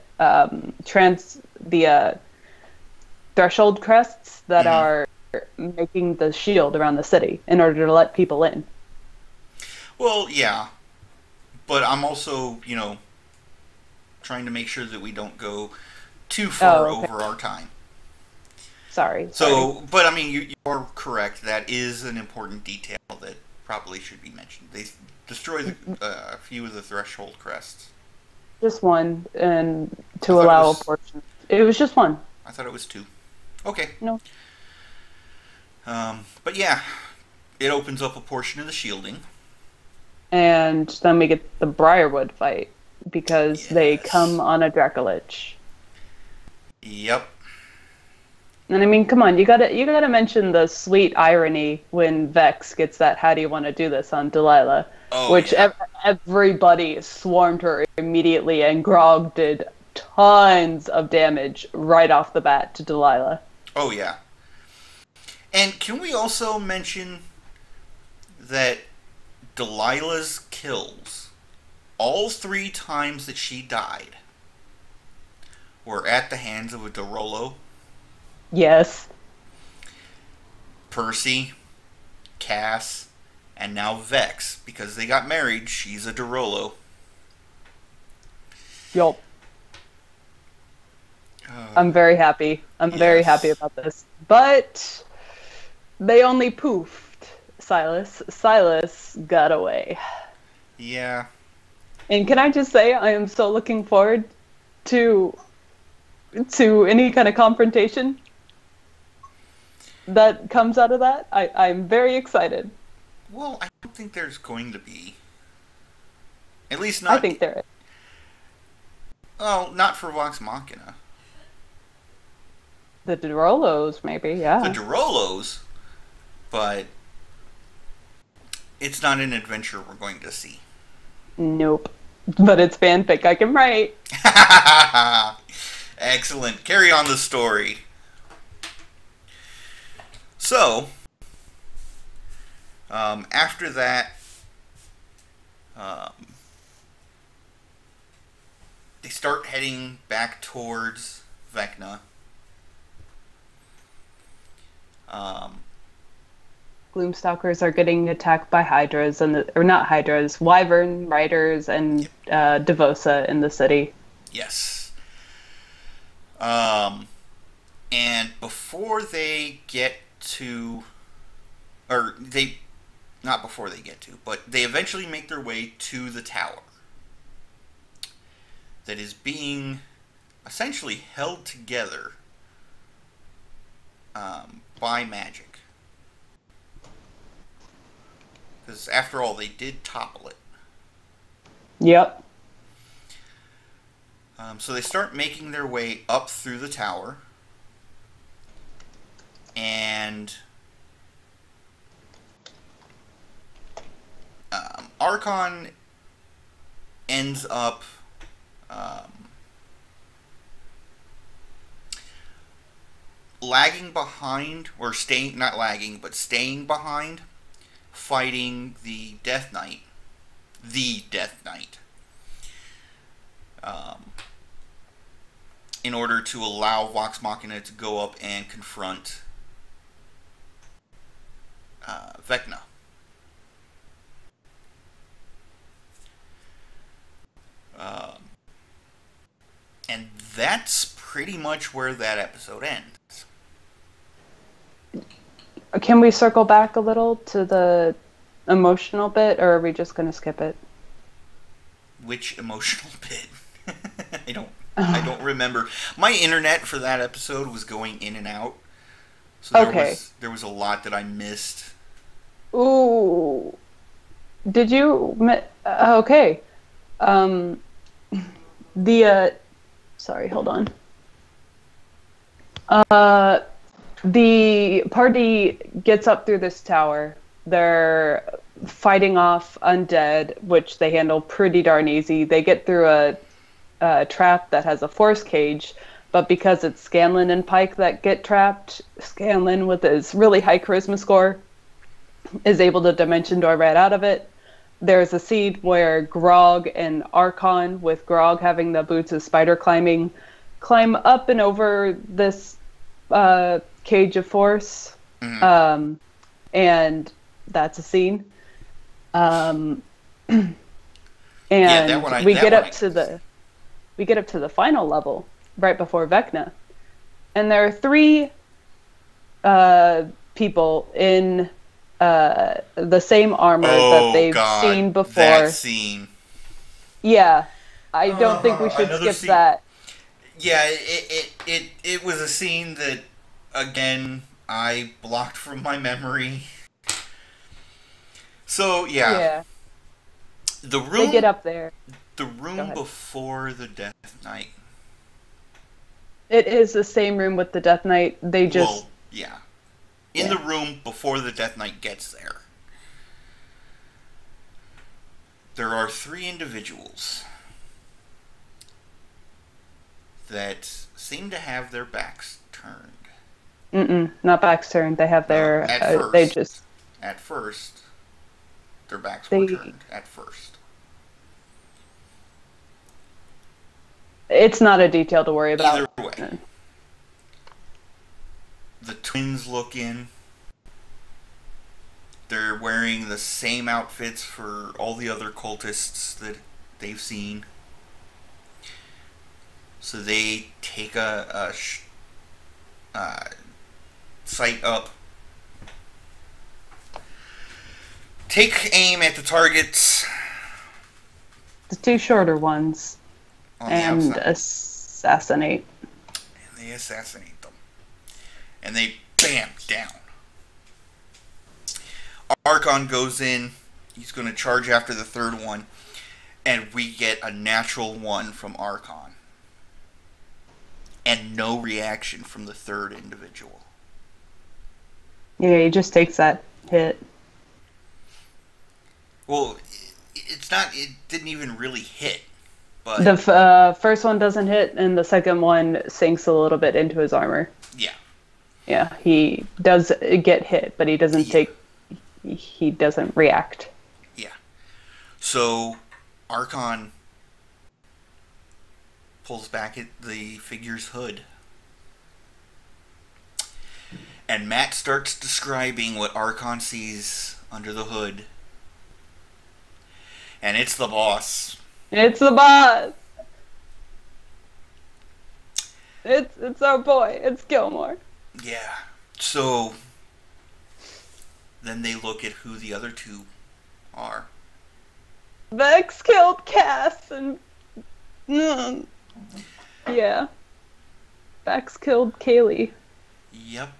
threshold crests that are making the shield around the city in order to let people in. Well, yeah, but I'm also, trying to make sure that we don't go too far over our time. Sorry. So, but I mean, you are correct. That is an important detail that probably should be mentioned. They destroy a few of the threshold crests. Just one, and to allow a portion. It was just one. I thought it was two. Okay. No. But yeah, it opens up a portion of the shielding. And then we get the Briarwood fight because they come on a Dracolich. Yep. And I mean, come on, you gotta mention the sweet irony when Vex gets that "How do you want to do this?" on Delilah, which everybody swarmed her immediately, and Grog did tons of damage right off the bat to Delilah. Oh yeah. And can we also mention that Delilah's kills, all 3 times that she died, were at the hands of a Derolo? Yes. Percy, Cass, and now Vex. Because they got married, she's a Derolo. Yup. I'm very happy. I'm very happy about this. But they only poofed Silas. Silas got away. Yeah. And can I just say, I am so looking forward to any kind of confrontation that comes out of that. I'm very excited. Well, I don't think there's going to be. At least not. I think there is. Well, not for Vox Machina. The Derolos, maybe, yeah. The Derolos, but it's not an adventure we're going to see. Nope. But it's fanfic I can write. Excellent. Carry on the story. So, after that, they start heading back towards Vecna. Gloomstalkers are getting attacked by Hydras, or not Hydras, Wyvern Riders and Devosa in the city. Yes. And before they get to, or they, not before they get to, but they eventually make their way to the tower that is being essentially held together by magic. Because after all, they did topple it. Yep. So they start making their way up through the tower. And Archon ends up lagging behind, or staying, not lagging, but staying behind, fighting the Death Knight. The Death Knight. In order to allow Vox Machina to go up and confront Vecna. And that's pretty much where that episode ends. Can we circle back a little to the emotional bit, or are we just going to skip it? Which emotional bit? I don't remember. My internet for that episode was going in and out. So there was a lot that I missed. Ooh. Did you... okay. Sorry, hold on. The party gets up through this tower. They're fighting off undead, which they handle pretty darn easy. They get through a trap that has a force cage, but because it's Scanlan and Pike that get trapped, Scanlan, with his really high charisma score, is able to dimension door right out of it. There's a scene where Grog and Archon, with Grog having the boots of spider climbing, climb up and over this cage of force. Mm-hmm. And that's a scene. And we get up to the final level right before Vecna, and there are 3 people in the same armor that they've seen before. That scene. Yeah, I don't think we should skip that. Yeah, it was a scene that, again, I blocked from my memory. So yeah. The room. They get up there. The room before the Death Knight. It is the same room with the Death Knight. They just... Well, yeah. In the room before the Death Knight gets there, there are 3 individuals that seem to have their backs turned. Not backs turned. They have their... At first, their backs were turned. At first. It's not a detail to worry about. Either way. The twins look in. They're wearing the same outfits for all the other cultists that they've seen. So they take a sight up. Take aim at the targets. The 2 shorter ones. And assassinate. And they assassinate them. And they bam down. Archon goes in. He's going to charge after the 3rd one. And we get a natural 1 from Archon. And no reaction from the 3rd individual. Yeah, he just takes that hit. Well, it didn't even really hit. But the first one doesn't hit, and the second one sinks a little bit into his armor. Yeah. Yeah, he does get hit, but he doesn't he doesn't react. Yeah. So, Archon pulls back at the figure's hood. And Matt starts describing what Archon sees under the hood. And it's the boss. It's the boss. It's our boy. It's Gilmore. Yeah. So then they look at who the other 2 are. Vex killed Cass and yeah. Vex killed Kaylee. Yep.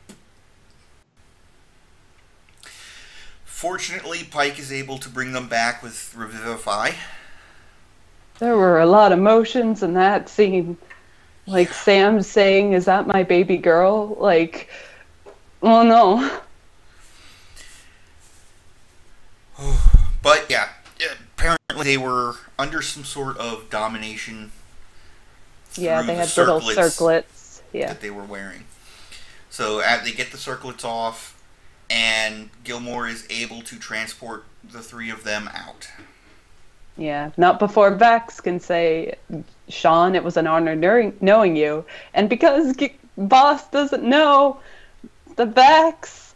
Fortunately, Pike is able to bring them back with Revivify. There were a lot of emotions in that scene. Like Yeah. Sam saying, "Is that my baby girl?" Like, oh no. But yeah, apparently they were under some sort of domination Yeah, through they the had little circlets. Yeah. that they were wearing. So they get the circlets off, and Gilmore is able to transport the three of them out. Yeah, not before Vex can say, "Sean, it was an honor knowing you." And because Boss doesn't know, the Vex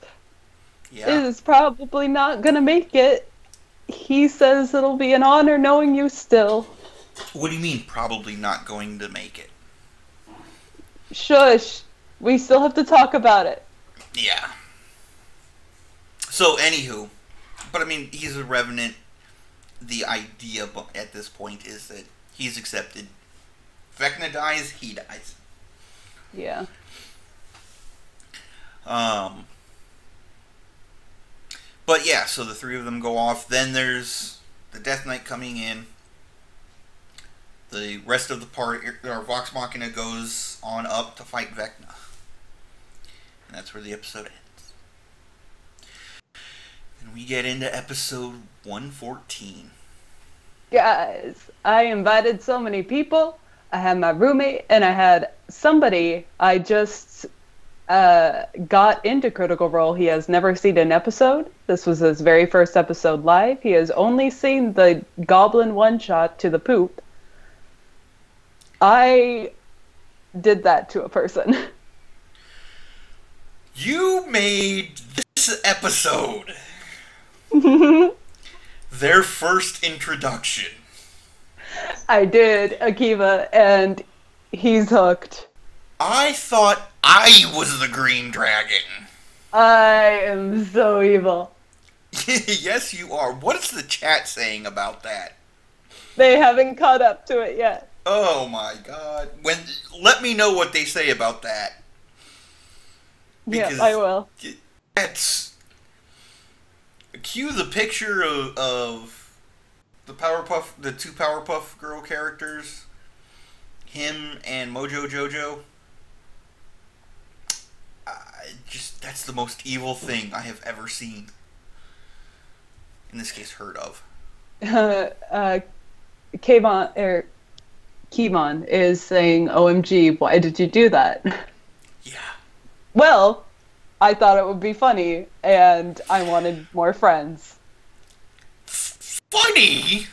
Yeah. is probably not gonna make it. He says it'll be an honor knowing you still. What do you mean, probably not going to make it? Shush. We still have to talk about it. Yeah. So, anywho, but I mean, he's a revenant. The idea at this point is that he's accepted. Vecna dies, he dies. Yeah. But yeah, so the three of them go off. Then there's the Death Knight coming in. The rest of the party, or Vox Machina, goes on up to fight Vecna. And that's where the episode ends. And we get into episode 114. Guys, I invited so many people. I had my roommate, and I had somebody I just got into Critical Role. He has never seen an episode. This was his very first episode live. He has only seen the Goblin one-shot to the poop. I did that to a person. You made this episode their first introduction. I did, Akiva, and he's hooked. I thought I was the Green Dragon. I am so evil. Yes, you are. What is the chat saying about that? They haven't caught up to it yet. Oh my god. Let me know what they say about that. Yeah, I will. That's... Cue the picture of the two Powerpuff Girl characters. Him and Mojo Jojo. That's the most evil thing I have ever seen. In this case, heard of. Kevon is saying, "OMG, why did you do that?" Yeah. Well, I thought it would be funny, and I wanted more friends. Funny?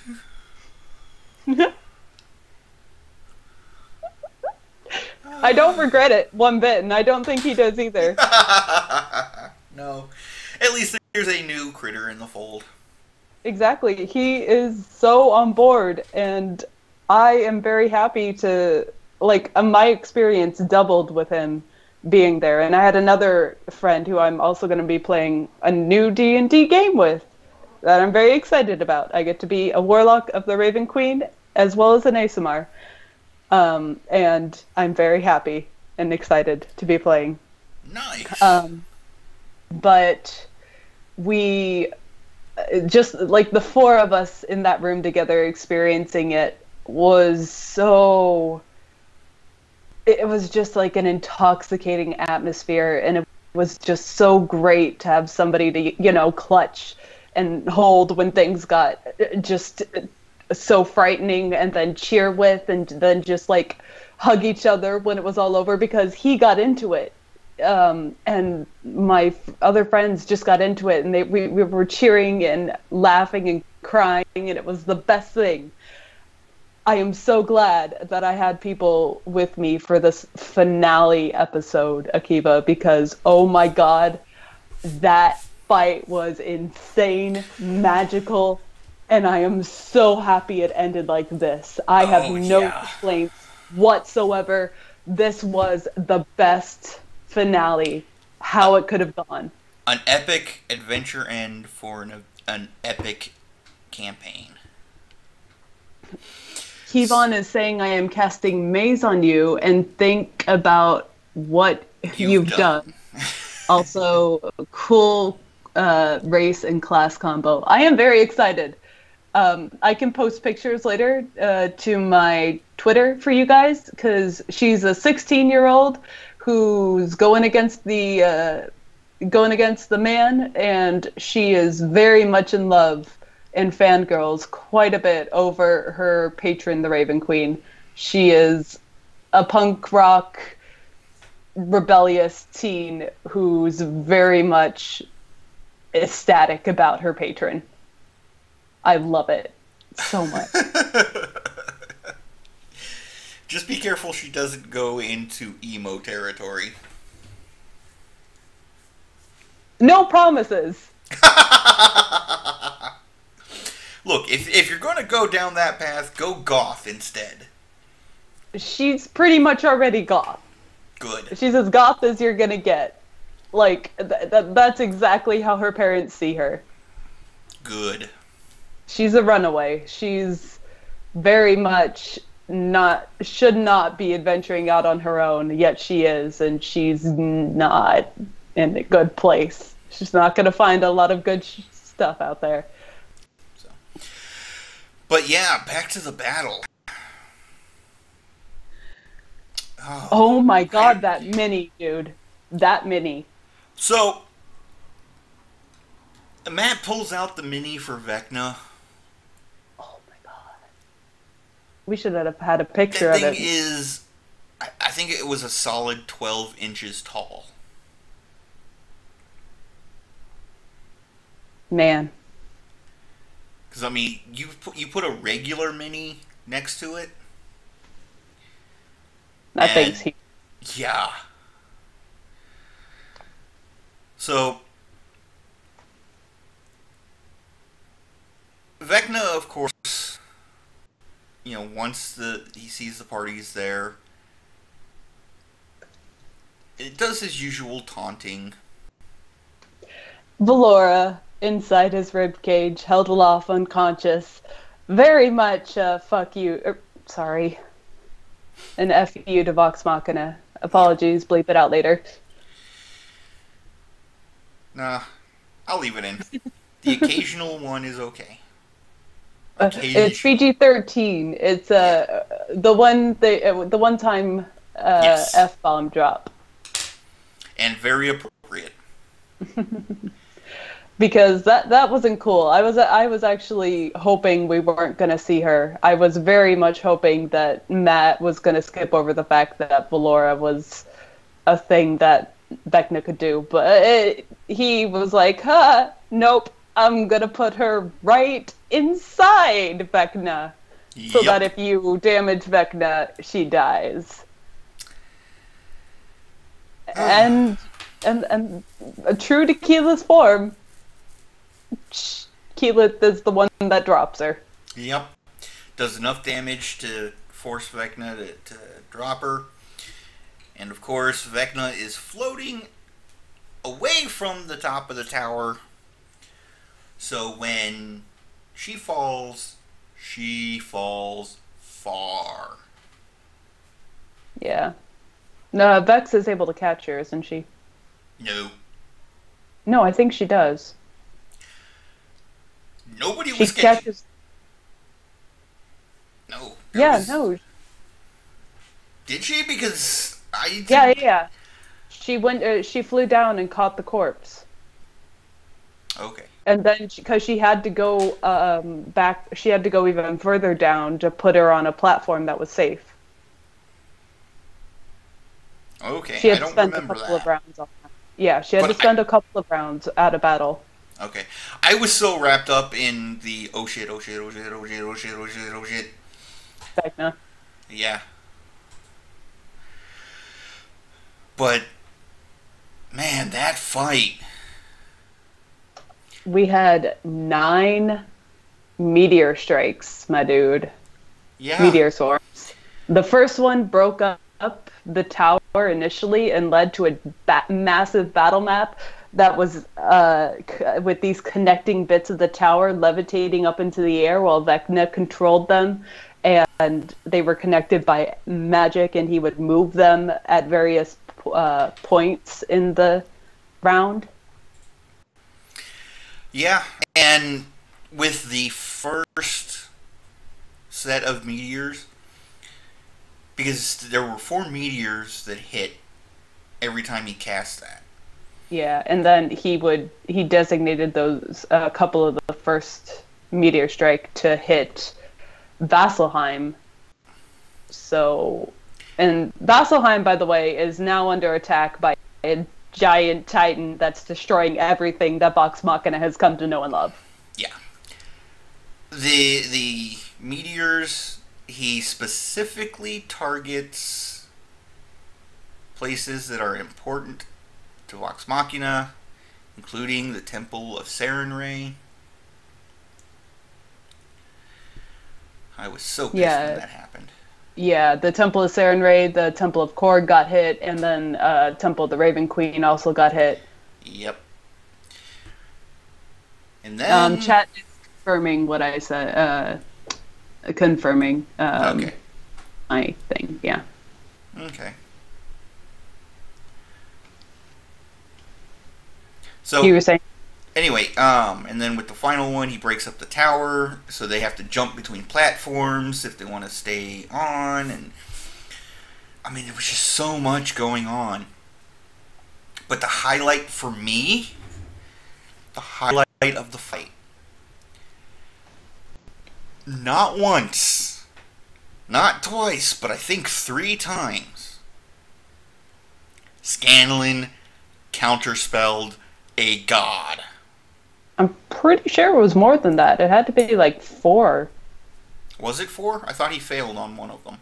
I don't regret it one bit, and I don't think he does either. No. At least there's a new critter in the fold. Exactly. He is so on board, and I am very happy to, my experience doubled with him being there. And I had another friend who I'm also going to be playing a new D&D game with that I'm very excited about. I get to be a warlock of the Raven Queen as well as an ASMR. And I'm very happy and excited to be playing. Nice. But we just, the four of us in that room together experiencing it was so... It was just like an intoxicating atmosphere, and it was just so great to have somebody to, clutch and hold when things got just so frightening, and then cheer with, and then just hug each other when it was all over, because he got into it. And my other friends just got into it, and we were cheering and laughing and crying, and it was the best thing. I am so glad that I had people with me for this finale episode, Akiva, because, oh my god, that fight was insane, magical, and I am so happy it ended like this. I have no complaints whatsoever. This was the best finale, how it could have gone. An epic adventure end for an epic campaign. Kevon is saying, "I am casting Maze on you, and think about what you've done." Also, cool race and class combo. I am very excited. I can post pictures later to my Twitter for you guys, because she's a 16-year-old who's going against the man, and she is very much in love and fangirls quite a bit over her patron, the Raven Queen. She is a punk rock rebellious teen who's very much ecstatic about her patron. I love it so much. Just be careful she doesn't go into emo territory. No promises. Look, if you're going to go down that path, go goth instead. She's pretty much already goth. Good. She's as goth as you're gonna get. Like, that's exactly how her parents see her. Good. She's a runaway. She's very much should not be adventuring out on her own, yet she is, and she's not in a good place. She's not going to find a lot of good stuff out there. So. But yeah, back to the battle. Oh my god, that mini, dude. That mini. So, Matt pulls out the mini for Vecna. Oh my god. We should have had a picture of it. That thing is, I think it was a solid 12 inches tall. Man. Because, I mean, you put a regular mini next to it. That thing's huge. Yeah. So, Vecna, of course, once he sees the parties there, it does his usual taunting. Valora, inside his ribcage, held aloft unconscious. Very much fuck you. Sorry. An F you to Vox Machina. Apologies, bleep it out later. Nah, I'll leave it in. The occasional one is okay. It's PG-13. It's the one time yes. F-bomb drop. And very appropriate. Because that wasn't cool. I was actually hoping we weren't going to see her. I was very much hoping that Matt was going to skip over the fact that Valora was a thing that Vecna could do. But he was like, nope, I'm going to put her right inside Vecna. Yep. So that if you damage Vecna, she dies. And true to Keela's form, Keela is the one that drops her. Yep. Does enough damage to force Vecna to drop her. And of course, Vecna is floating away from the top of the tower. So when she falls far. Yeah. No, Vex is able to catch her, isn't she? No. No, I think she does. Nobody she was catching. Catches... No. Yeah, no. Did she? Because I... Yeah. She went. She flew down and caught the corpse. Okay. And then, because she had to go back, she had to go even further down to put her on a platform that was safe. Okay, she had I don't to spend remember a couple that. of rounds on that. Yeah, she had to spend a couple of rounds at a battle. Okay. I was so wrapped up in the oh shit. Vecna. Yeah. But, man, that fight. We had 9 meteor strikes, my dude. Yeah. Meteor swarms. The first one broke up the tower initially and led to a massive battle map that was with these connecting bits of the tower levitating up into the air while Vecna controlled them, and they were connected by magic, and he would move them at various points in the round. Yeah, and with the first set of meteors, because there were 4 meteors that hit every time he cast that. Yeah, and then he designated those a couple of the first meteor strike to hit Vasselheim. So, and Vasselheim, by the way, is now under attack by a giant titan that's destroying everything that Vox Machina has come to know and love. Yeah. The meteors, he specifically targets places that are important to Vox Machina, including the Temple of Sarenrae. I was so pissed when that happened. Yeah, the Temple of Sarenrae, the Temple of Korg got hit, and then Temple of the Raven Queen also got hit. Yep. And then... chat is confirming what I said. Confirming okay. my thing, yeah. Okay. So you were saying? Anyway, and then with the final one, he breaks up the tower, so they have to jump between platforms if they want to stay on, and I mean, there was just so much going on. But the highlight for me, the highlight of the fight, not once, not twice, but I think 3 times, Scanlan counterspelled a god. I'm pretty sure it was more than that. It had to be like 4. Was it 4? I thought he failed on one of them.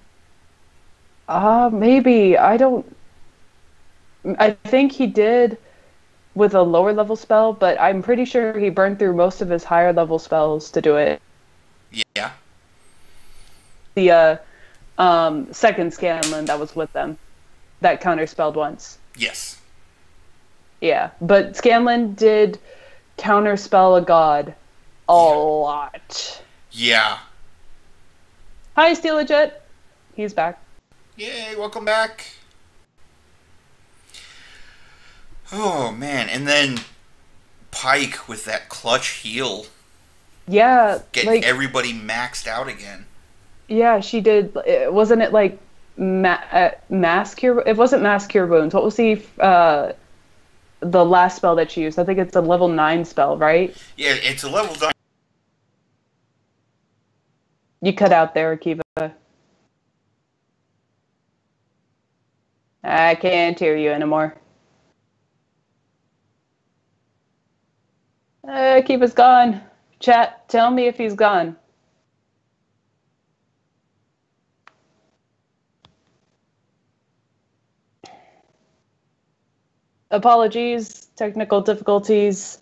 Maybe. I think he did with a lower level spell, but I'm pretty sure he burned through most of his higher level spells to do it. Yeah. The second Scanlan that was with them, that counterspelled once. Yes. Yeah, but Scanlan did counterspell a god a lot. Yeah. Hi, Steelajet. He's back. Yay, welcome back. Oh, man. And then Pike with that clutch heal. Yeah. Getting everybody maxed out again. Yeah, she did. Wasn't it like mass cure? It wasn't mass cure wounds. What was the last spell that she used? I think it's a level 9 spell, right? Yeah, it's a level 9. You cut out there, Akiva. I can't hear you anymore. Akiva's gone. Chat, tell me if he's gone. Apologies, technical difficulties.